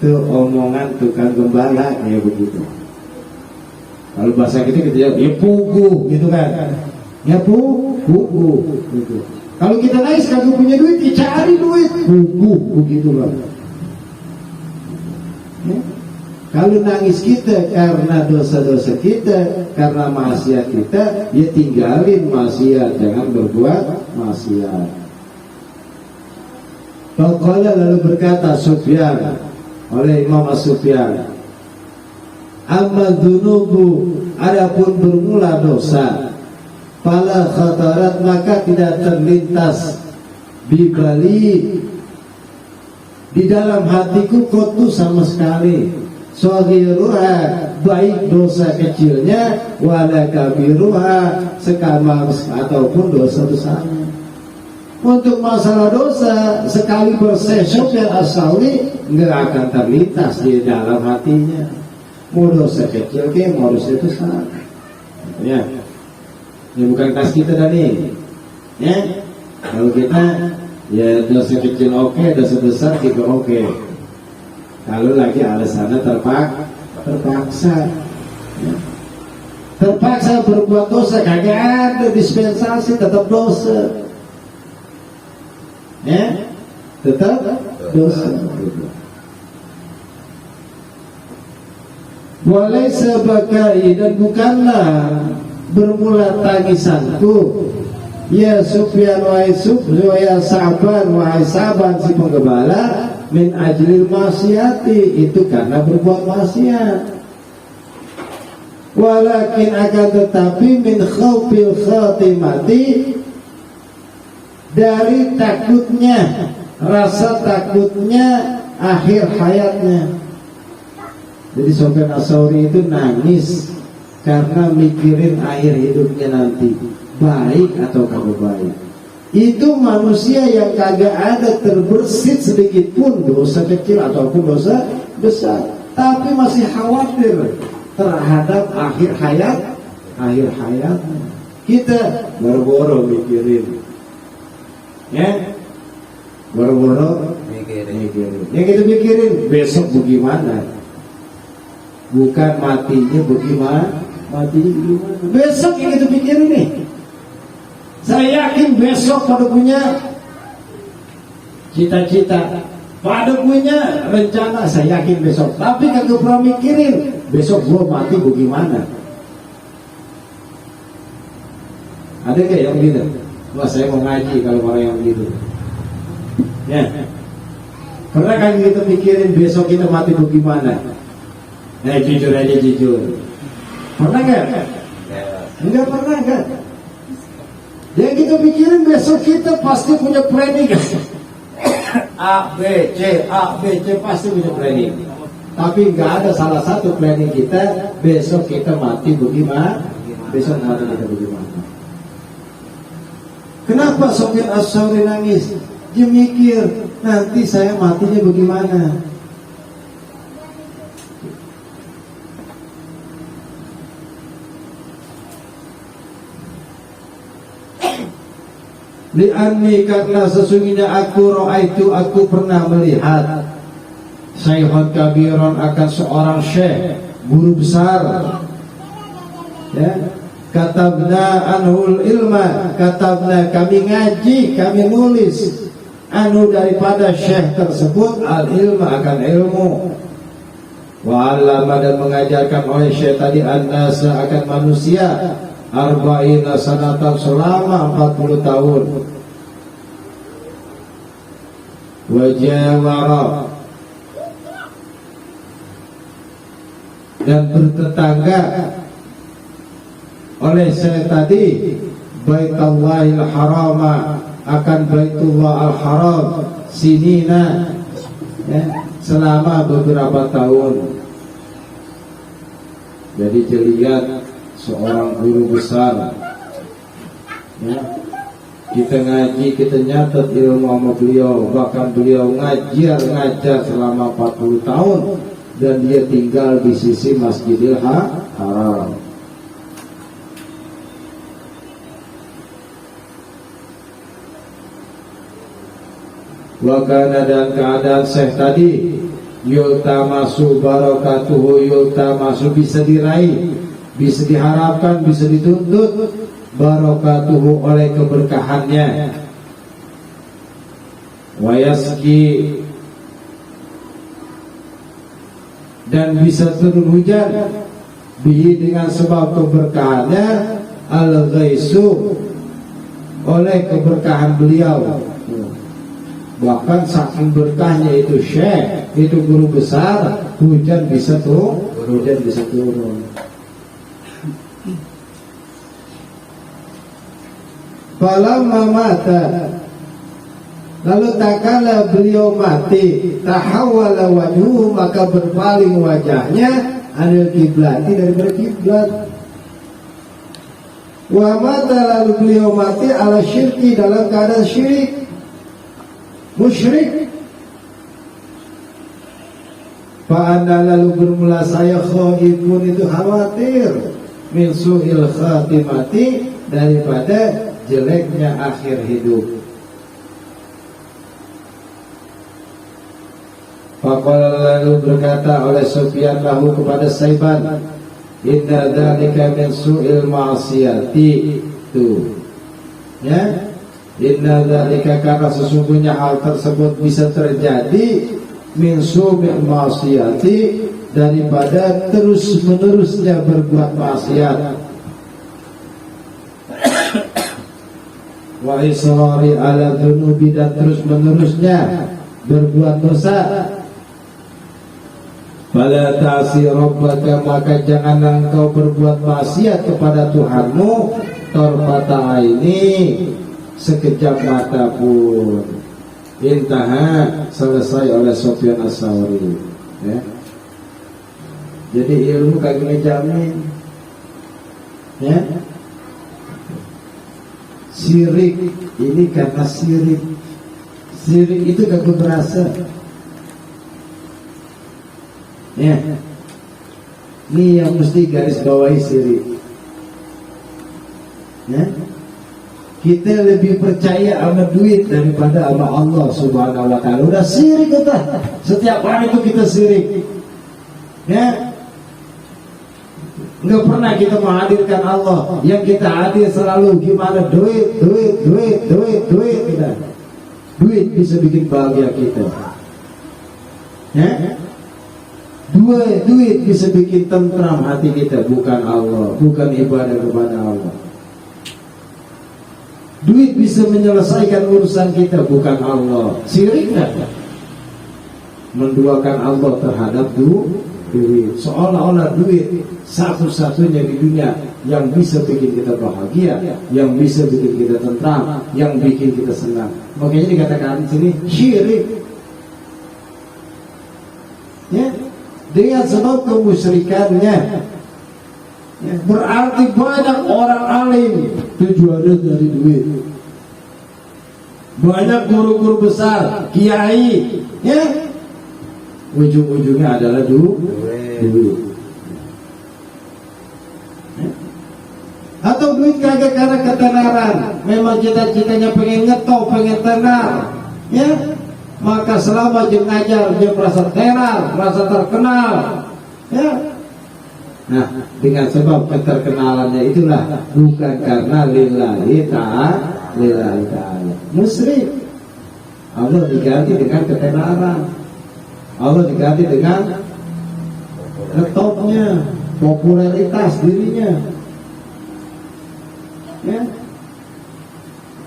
Itu omongan tukang gembala, ya begitu. Kalau bahasa kita ya pugu, gitu kan? Ya pugu, gitu. Kalau kita nangis kagak punya duit, dicari duit, begitu lah. Ya? Kalau nangis kita karena dosa-dosa kita, karena maksiat kita, ya tinggalin maksiat, jangan berbuat maksiat. Faqala lalu berkata Sufyan, oleh Imam As-Sufyan, amma dzunubu, adapun bermula dosa, fala khatarat, maka tidak terlintas bibali di dalam hatiku kotu sama sekali, saghiruha, baik dosa kecilnya, wala kabiruha, sekama ataupun dosa besarnya. Untuk masalah dosa, sekali bersesok yang asali nggak akan terlintas di dalam hatinya. Mau dosa kecil ke, mau dosa besar. Ya, ini bukan kas kita tadi. Ya, kalau kita ya dosa kecil oke, dosa besar juga oke. Kalau lagi alasannya terpaksa. Ya. Terpaksa berbuat dosa, kagak ada dispensasi, tetap dosa. Ya, tetap dosa. Boleh sebagai dan bukanlah bermula tangisanku. Ya Sufyan wahai Sufyan, ya Sa'ban wahai Sa'ban si penggembala, min ajlil maksiati, itu karena berbuat maksiat. Walakin akan tetapi min khaufil khatimati, dari takutnya, rasa takutnya akhir hayatnya. Jadi Sufyan Ats-Tsauri itu nangis karena mikirin akhir hidupnya nanti, baik atau kagak baik. Itu manusia yang kagak ada terbersit sedikit pun dosa kecil ataupun dosa besar, tapi masih khawatir terhadap akhir hayatnya. Kita boro-boro mikirin, ya, boro-boro mikirin. Yang kita pikirin besok bagaimana, bukan matinya bagaimana. Besok yang kita pikirin nih. Saya yakin besok pada punya cita-cita, pada punya rencana. Saya yakin besok, tapi kagak pernah mikirin besok gua mati bagaimana. Ada gak yang gitu? Wah, saya mau ngaji kalau orang yang begitu. Ya, pernah kan kita pikirin besok kita mati bagaimana? Jujur aja, jujur. Pernah gak? Enggak pernah kan? Yang kita pikirin besok kita pasti punya planning. A, B, C pasti punya planning. Tapi nggak ada salah satu planning kita besok kita mati bagaimana? Besok mati kita bagaimana? Kenapa Sufyan Ats-Tsauri nangis? Dia mikir nanti saya matinya bagaimana? Li'anni, karena sesungguhnya aku pernah melihat Syaikhun kabiron, akan seorang syekh, guru besar, ya, katabna anhul ilma, katabna kami ngaji, kami nulis anu daripada syekh tersebut al ilma akan ilmu, wa alama dan mengajarkan oleh syekh tadi an-nasa akan manusia arba'ina sanatan selama 40 tahun. Wajawara dan bertetangga oleh saya tadi Baitullahil Harama, akan Baitullah Al-Haram sinina, ya, selama beberapa tahun. Jadi dilihat seorang guru besar, ya, kita ngaji, kita nyatet ilmu sama beliau, bahkan beliau ngajar selama 40 tahun dan dia tinggal di sisi Masjidil Haram. Wakana, dan keadaan syekh tadi yultamasu barakatuhu, yultamasu bisa diraih, bisa diharapkan, bisa dituntut barakatuhu oleh keberkahannya, wayaski dan bisa turun hujan bihi dengan sebab keberkahannya, al-ghaisu oleh keberkahan beliau. Bahkan saking berkahnya itu syekh, itu guru besar, hujan bisa turun. Falamma mata, lalu tak kala beliau mati, tahawwala wajhuhu, maka berpaling wajahnya anil kiblati, dari berkiblat. Wa mata, lalu beliau mati ala syirki, dalam keadaan syirik, musyrik. Fa'ana, lalu bermula saya khaifun, itu khawatir, min su'il khatimati, daripada jeleknya akhir hidup. Faqala, lalu berkata oleh Sufyan lahu kepada Saiban, inna dzalika min su'il ma'siyati, itu ya, inna dzalika, karena sesungguhnya hal tersebut bisa terjadi, min su'il ma'siyati, daripada terus menerusnya berbuat maksiat, wa israri ala dzunubi, dan terus menerusnya berbuat dosa. Fala ta'si rabbaka, maka janganlah engkau berbuat maksiat kepada Tuhanmu tarfata aini, sekejap mata pun. Intaha, selesai oleh Sufyan Ats-Tsauri, ya. Jadi ilmu kagak ngejamin, ya. Syirik ini karena syirik itu kagak berasa. Ya, ini yang mesti garis bawahi syirik. Ya, kita lebih percaya sama duit daripada sama Allah Subhanahu wa Ta'ala. Udah syirik kita, setiap hari itu kita syirik. Ya, nggak pernah kita menghadirkan Allah. Yang kita hadir selalu gimana? Duit kita. Duit bisa bikin bahagia kita. Ya, duit bisa bikin tentram hati kita, bukan Allah, bukan ibadah kepada Allah. Duit bisa menyelesaikan urusan kita, bukan Allah. Syirik enggak? Menduakan Allah terhadap duit, seolah-olah duit satu-satunya di dunia yang bisa bikin kita bahagia, yang bisa bikin kita tentram, yang bikin kita senang. Makanya dikatakan di sini syirik. Ya, dengan sebab kemusyrikannya, ya, berarti banyak orang alim tujuannya dari duit, banyak guru-guru besar, kiai, ya, ujung-ujungnya adalah duit. Ya. Atau duit kagak karena ketenaran, memang cita-citanya pengen ngetop, pengen tenar, ya. Maka selama dia ngajar dia merasa tenar, merasa terkenal, ya. Nah, dengan sebab keterkenalannya itulah, bukan karena lillahi ta'ala, musyrik. Allah diganti dengan ketenaran, Allah diganti dengan ngetopnya, popularitas dirinya, ya.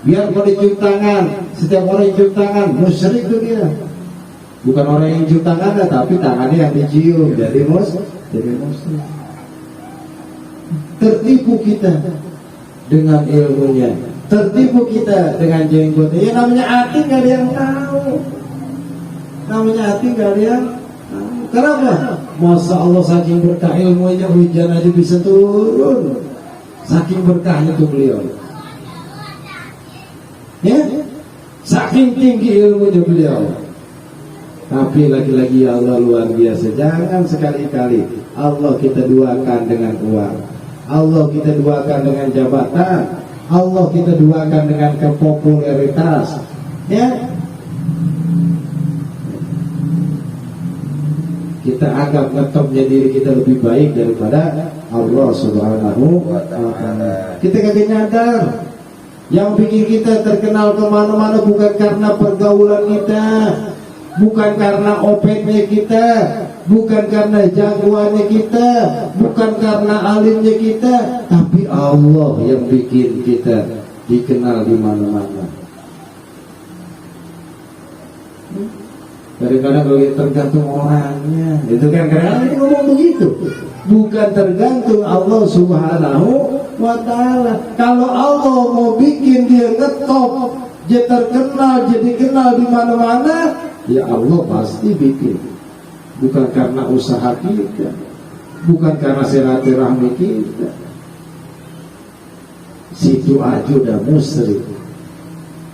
Biar pada cium tangan, setiap orang yang cium tangan, musyrik itu dia. Bukan orang yang cium tangannya, tapi tangannya yang dicium, jadi musyrik. Tertipu kita dengan ilmunya, tertipu kita dengan jenggotnya. Ya namanya hati nggak ada yang tahu, namanya hati nggak ada yang tahu. Kenapa? Masa Allah saking berkah ilmunya, hujan aja bisa turun, saking berkahnya tuh beliau. Ya, saking tinggi ilmunya beliau. Tapi lagi-lagi ya Allah luar biasa. Jangan sekali-kali Allah kita duakan dengan uang, Allah kita duakan dengan jabatan, Allah kita duakan dengan kepopularitas. Ya, kita anggap ngetopnya diri kita lebih baik daripada Allah Subhanahu wa Ta'ala. Kita kagak nyadar. Yang bikin kita terkenal kemana-mana bukan karena pergaulan kita, bukan karena opetnya kita, bukan karena jagoannya kita, bukan karena alimnya kita, tapi Allah yang bikin kita dikenal di mana-mana. Kadang-kadang kalau tergantung orangnya, itu kan kadang-kadang kita ngomong begitu. Bukan tergantung Allah Subhanahu wa Ta'ala. Kalau Allah mau bikin dia ngetop, dia terkenal, jadi kenal di mana-mana, ya Allah pasti bikin. Bukan karena usaha kita, bukan karena silaturahmi kita. situ aja udah musyrik.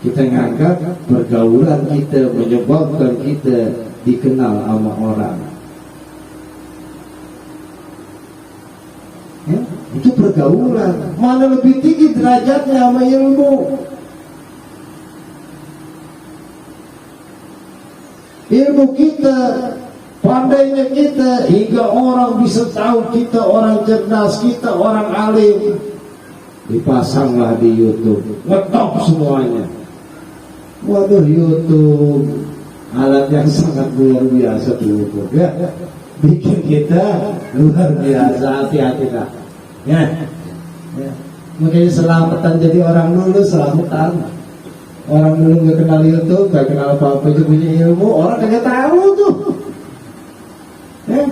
Kita nganggap pergaulan kita menyebabkan kita dikenal sama orang. Ya, itu pergaulan. Mana lebih tinggi derajatnya sama ilmu? Ilmu kita, pandainya kita, hingga orang bisa tahu kita orang cerdas, kita orang alim. Dipasanglah di YouTube, ngetop semuanya. Waduh, YouTube alat yang sangat luar biasa tuh, ya. Bikin kita luar biasa, hati-hati lah. Ya. Makanya selamatan jadi orang dulu, selamatan. Orang dulu nggak kenal YouTube, nggak kenal apa-apa, itu punya ilmu, orang kagak tahu tuh. Ya.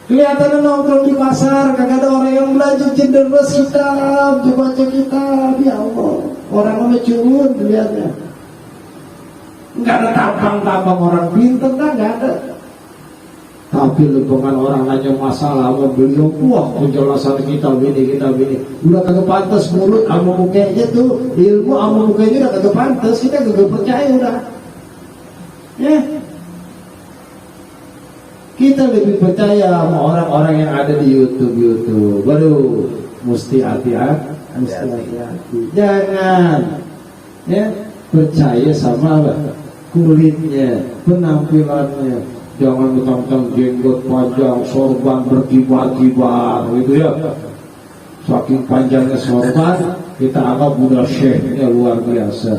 Kelihatan nongkrong di pasar, kagak ada orang yang belajar cenderung kitab, dibaca kitab, ya Allah. Orang mana curun dilihatnya. Nggak ada tampang-tampang orang pintar, kan nggak ada. Tapi lebangan orang nanya masalah sama beliau, wah penjelasan kita ini. Udah kagak pantas mulut sama mukanya tuh, ilmu sama mukanya udah kagak pantas, kita kagak percaya udah. Ya. Kita lebih percaya sama orang-orang yang ada di YouTube. Baru mesti hati-hati. Jangan ya percaya sama kulitnya, penampilannya. Jangan mentang-mentang jenggot panjang, sorban berkibar-kibar gitu ya. Saking panjangnya sorban, kita anggap udah syekhnya luar biasa.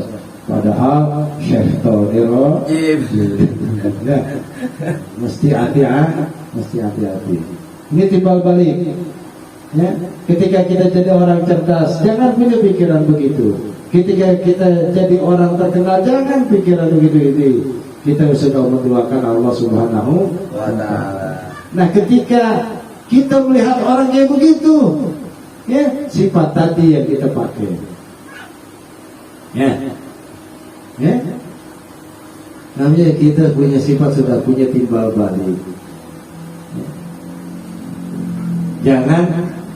Padahal syekh Todero ya. Mesti hati-hati. Ini timbal balik. Ya, ketika kita jadi orang cerdas, jangan punya pikiran begitu. Ketika kita jadi orang terkenal, jangan pikiran begitu. Kita sudah mendoakan Allah Subhanahu wa Ta'ala. Nah, ketika kita melihat orang kayak begitu, ya, sifat tadi yang kita pakai. Ya. Namanya kita punya sifat, sudah punya timbal balik. Ya. Jangan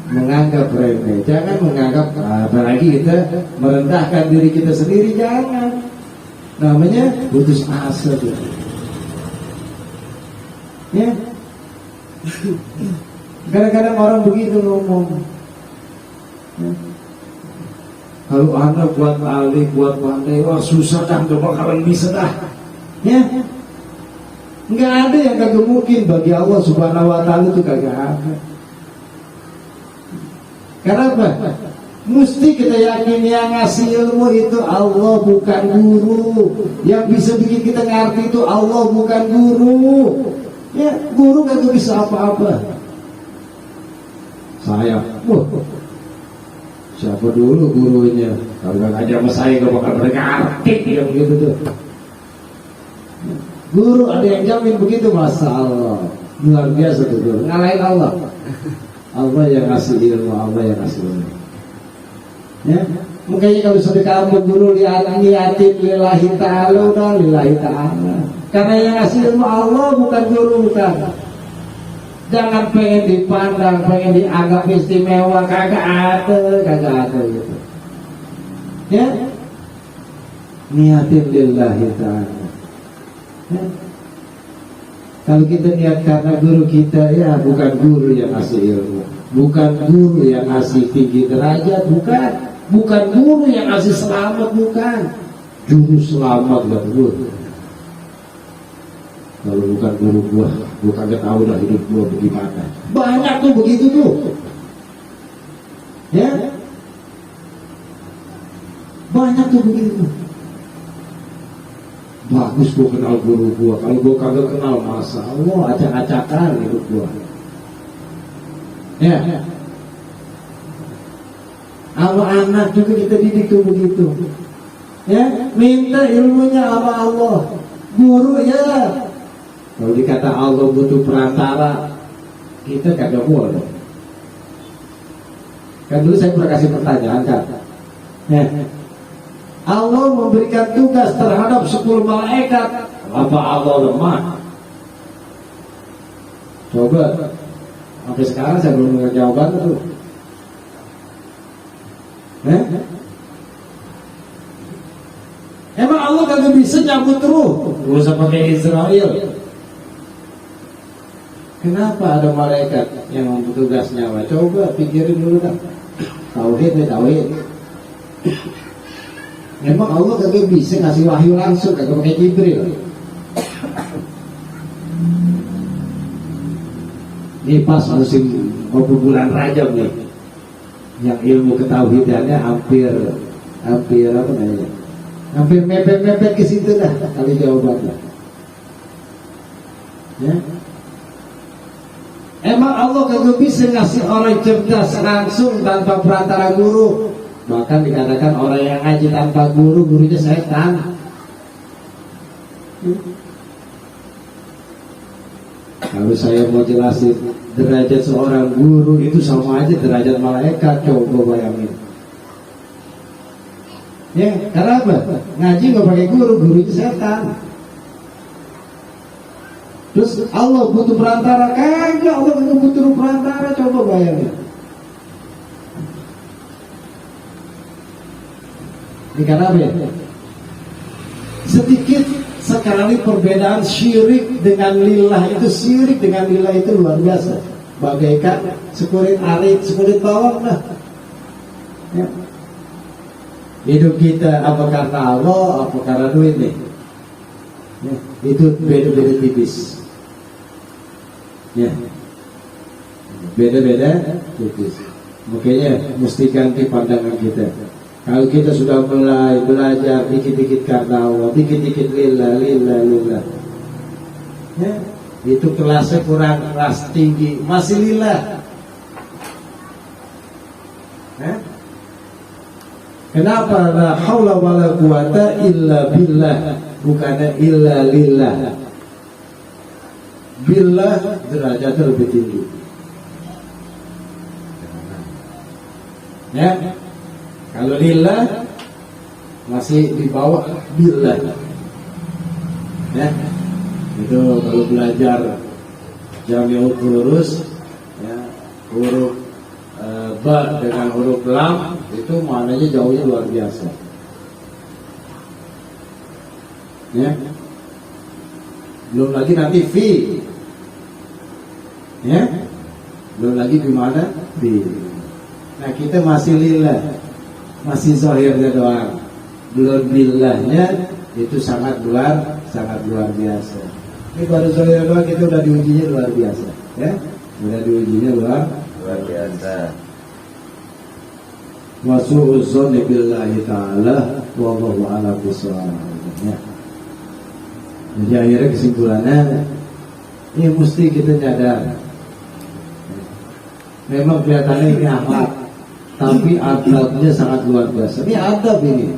menganggap remeh, jangan menganggap apalagi kita merendahkan diri kita sendiri, jangan. Namanya putus asa tuh. Ya. Kadang-kadang orang begitu ngomong. Ya. Kalau anak buat ahli, buat pandai, wah susah dah, gak bakalan bisa dah. Ya. Nggak ada yang kagak mungkin bagi Allah Subhanahu wa Ta'ala, itu kagak ada. Kenapa? Mesti kita yakin yang ngasih ilmu itu Allah, bukan guru. Yang bisa bikin kita ngerti itu Allah, bukan guru. Ya, guru kagak bisa apa-apa. Saya, siapa dulu gurunya? Kalau nggak ngajar sama saya nggak bakal ngerti yang gitu tuh. Guru ada yang jamin begitu, Masya Allah, luar biasa tuh guru. Ngalahin Allah. Allah yang ngasih ilmu, Allah yang ngasih ilmu. Ya, makanya kalau sudah kamu guru niatin lillahi ta'ala, udah lillahi ta'ala. Karena yang ngasih ilmu Allah, bukan guru, bukan. Jangan pengen dipandang, pengen dianggap istimewa, kagak ada gitu. Ya, niatin lillahi ta'ala. Ya. Kalau kita niat karena guru kita, ya bukan guru yang ngasih ilmu, bukan guru yang ngasih tinggi derajat, bukan guru yang ngasih selamat, bukan. Juru selamat gak guru. Kalau bukan guru gua kagak tahu dah hidup gua bagaimana. Banyak tuh begitu tuh. Ya. Banyak tuh begitu. Bagus gua kenal guru gua. Kalau gua kagak kenal, Masya Allah, acak-acakan hidup gua. Ya. Sama anak juga kita didik tuh begitu. Ya, minta ilmunya sama Allah. Guru ya. Kalau dikata Allah butuh perantara, kita kagak boleh. Kan dulu saya pernah kasih pertanyaan kan. Ya. Allah memberikan tugas terhadap 10 malaikat. Apa Allah lemah? Coba. Sampai sekarang saya belum mendengar jawaban itu. Emang Allah kagak bisa nyambut terus? Gak usah pakai Israel. Kenapa ada malaikat yang bertugas nyawa? Coba pikirin dulu kan. Tauhid. Memang Allah kagak bisa ngasih wahyu langsung, kagak pakai Jibril. Ini pas musim bulan Rajab nih, yang ilmu ketauhidannya hampir apa namanya? Hampir mepet ke situ dah kali jawabannya. Ya. Emang Allah kagak bisa ngasih orang cerdas langsung tanpa perantara guru. Bahkan dikatakan orang yang ngaji tanpa guru, gurunya setan. Kalau saya mau jelasin derajat seorang guru itu sama aja derajat malaikat, coba bayangin. Ya, karena apa? Ngaji nggak pakai guru, guru itu setan. Terus Allah butuh perantara, kagak, Allah nggak butuh perantara, coba bayangin. Ini karena apa ya? Sedikit sekali perbedaan syirik dengan lillah itu, syirik dengan lillah itu luar biasa. Bagaikan sekulit arit, sekulit bawang lah. Ya. Hidup kita apa karena Allah, apa karena duit nih? Ya. Itu beda-beda tipis. Ya. Beda-beda tipis. Makanya mesti ganti pandangan kita. Kalau kita sudah mulai belajar dikit-dikit karena Allah, dikit-dikit lillah, ya, itu kelasnya kurang kelas tinggi, masih lillah. Ya? Kenapa la haula wala quwata illa billah, bukannya illa lillah? Billah derajatnya lebih tinggi. Ya. Kalau lillah masih di bawah billah. Ya. Itu kalau belajar Jami'ul Huruf, ya, huruf ba dengan huruf lam itu maknanya jauhnya luar biasa. Ya. Belum lagi nanti fi. Ya. Belum lagi gimana? Fi. Nah, kita masih lillah. Masih zahirnya doang, belum billahnya itu sangat luar biasa. Ini baru zahir doang, kita udah diujinya luar biasa, ya, udah diujinya luar biasa. Wa su'uzzon billahi ta'ala wallahu a'lam bishawab. Jadi akhirnya kesimpulannya, ini mesti kita nyadar. Memang kelihatannya ini amat, tapi adabnya sangat luar biasa. Ini adab ini,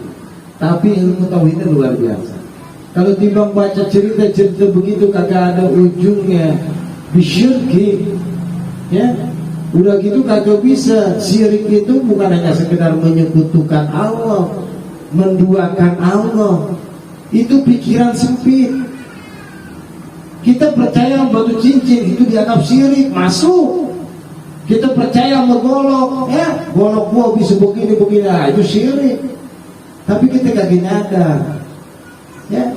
tapi ilmu tauhidnya luar biasa. Kalau timbang baca cerita begitu kagak ada ujungnya, bisyirki, ya, udah gitu kagak bisa. Syirik itu bukan hanya sekedar menyekutukan Allah, menduakan Allah, itu pikiran sempit. Kita percaya batu cincin itu dianggap syirik, masuk. Kita percaya sama golok, ya, golok gua bisa begini, nah, itu syirik. Tapi kita gak nyadar, ya,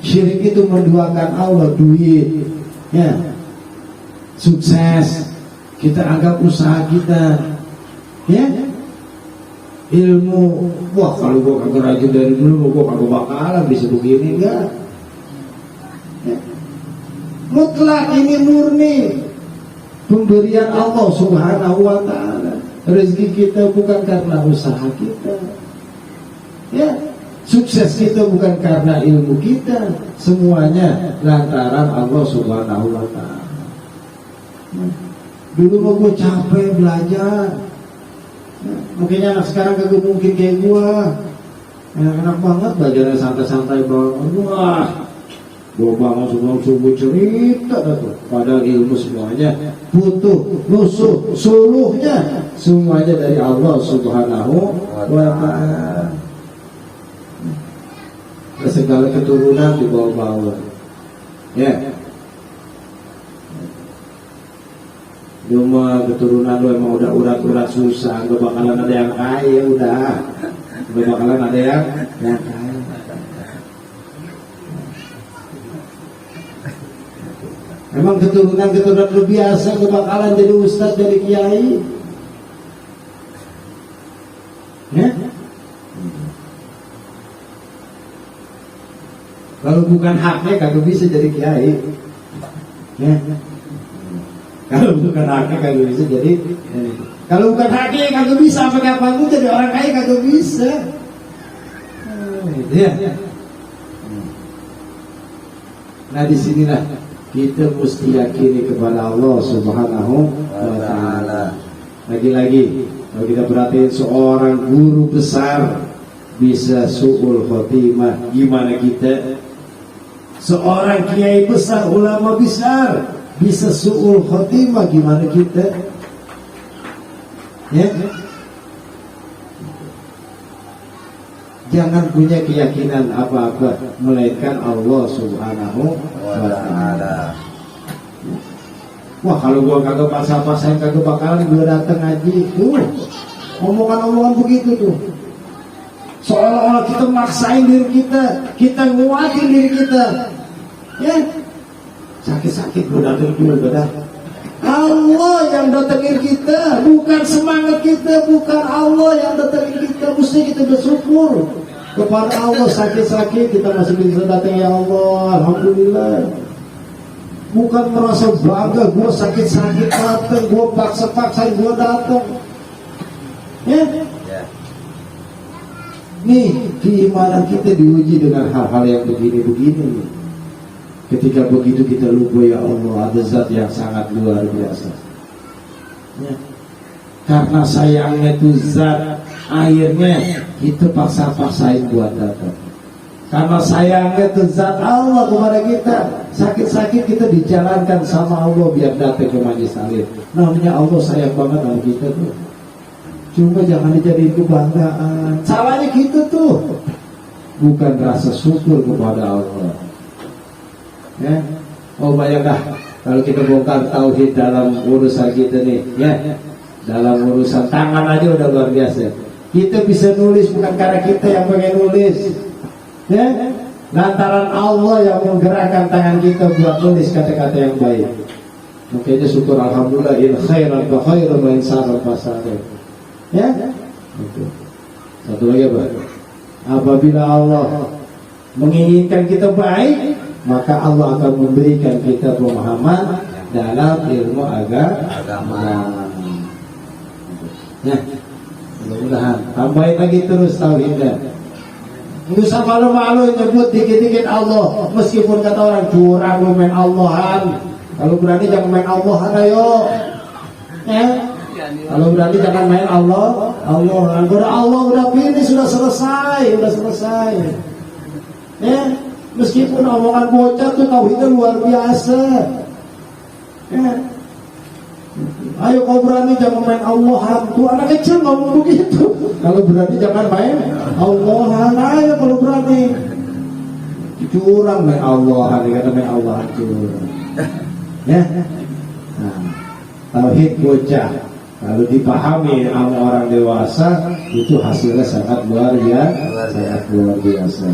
syirik itu menduakan Allah, duit, ya, sukses, kita anggap usaha kita, ya, ilmu, wah kalau gua kagak rajin dari dulu, gua kagak bakalan bisa begini, enggak. Ya. Mutlak ini murni pemberian Allah Subhanahu wa ta'ala. Rezeki kita bukan karena usaha kita, ya, sukses kita bukan karena ilmu kita, semuanya lantaran Allah Subhanahu wa ta'ala. Dulu mau gue capek belajar, mungkin anak sekarang kagak mungkin kayak gua. Enak banget belajarnya santai-santai banget. Wah, gua bangun subuh cerita tuh. Padahal ilmu semuanya butuh nusuh suluhnya, semuanya dari Allah Subhanahu wa ta'ala. Segala keturunan di bawah-bawah, ya. Cuma keturunan lu emang udah urat-urat susah, gak bakalan ada yang kaya, udah. Gak bakalan ada yang kaya. Emang keturunan lu biasa, gak bakalan jadi ustaz, jadi kiai. Ya? Kalau bukan haknya kagak bisa jadi kiai. Ya? Kalau bukan haknya kagak bisa jadi. Kalau bukan haknya kagak bisa apa kapan jadi orang kaya kagak bisa. Ya. Nah disinilah kita mesti yakini kepada Allah Subhanahu wa Ta'ala. Lagi-lagi kalau kita perhatiin seorang guru besar bisa su'ul khotimah, gimana kita? Seorang kiai besar, ulama besar bisa su'ul khotimah, gimana kita? Ya? Jangan punya keyakinan apa-apa melainkan Allah Subhanahu wa Ta'ala. Wah, kalau gua kagak pasang-pasang kagak bakalan gua datang ngaji. Tuh, omongan-omongan begitu tuh. Seolah-olah kita maksain diri kita nguatin diri kita. Ya, sakit-sakit gua datang juga dah. Allah yang datengin kita, bukan semangat kita, bukan Allah yang datengin kita. Mesti kita bersyukur kepada Allah. Sakit-sakit kita masih bisa datang, ya Allah, alhamdulillah. Bukan merasa bangga, gue sakit-sakit datang, gue paksa-paksain gue datang. Ya? Nih, keimanan kita diuji dengan hal-hal yang begini-begini. Ketika begitu kita lupa, ya Allah, ada zat yang sangat luar biasa. Ya. Karena sayangnya itu zat, akhirnya kita paksa-paksain buat datang. Karena sayangnya itu zat Allah kepada kita, sakit-sakit kita dijalankan sama Allah biar datang ke majelis taklim. Namanya Allah sayang banget sama kita tuh. Cuma jangan dijadiin kebanggaan. Salahnya kita tuh bukan rasa syukur kepada Allah. Ya, oh bayangkan kalau kita bongkar tauhid dalam urusan kita nih, ya, dalam urusan tangan aja udah luar biasa. Kita bisa nulis bukan karena kita yang pengen nulis, ya, lantaran Allah yang menggerakkan tangan kita buat nulis kata-kata yang baik. Makanya syukur alhamdulillah, in khairan fa khairun wa in sarran fa sarrun. Ya, itu. Satu lagi apa? Apabila Allah menginginkan kita baik, maka Allah akan memberikan kita pemahaman dalam ilmu agama. Ya, mudah-mudahan tambahin lagi terus tauhidnya. Nggak usah malu-malu nyebut dikit-dikit Allah, meskipun kata orang curang lu main Allahan. Kalau berani jangan main Allahan, ayo. Ya, kalau berani jangan main Allahan. Allah udah finish, sudah selesai. Ya. Meskipun omongan bocah tuh tauhidnya luar biasa. Ya. Ayo kau berani jangan main Allahan. Tuh anak kecil ngomong begitu. Kalau berani jangan main Allahan. Ayo kalau berani. Curang main Allahan, dikata main Allahan curang. Ya. Nah, tauhid bocah kalau dipahami sama orang dewasa itu hasilnya sangat luar biasa.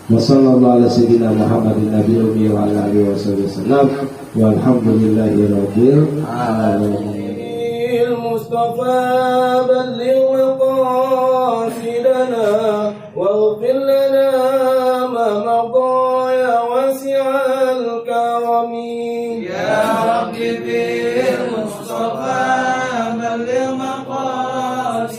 Wassallallahu ala sayyidina Muhammadin nabiyyi ummi wa ala alihi wasallam walhamdulillahi rabbil alamin. Mustafa balligh maqasidana waghfir lana ma madha ya wasi'al karami.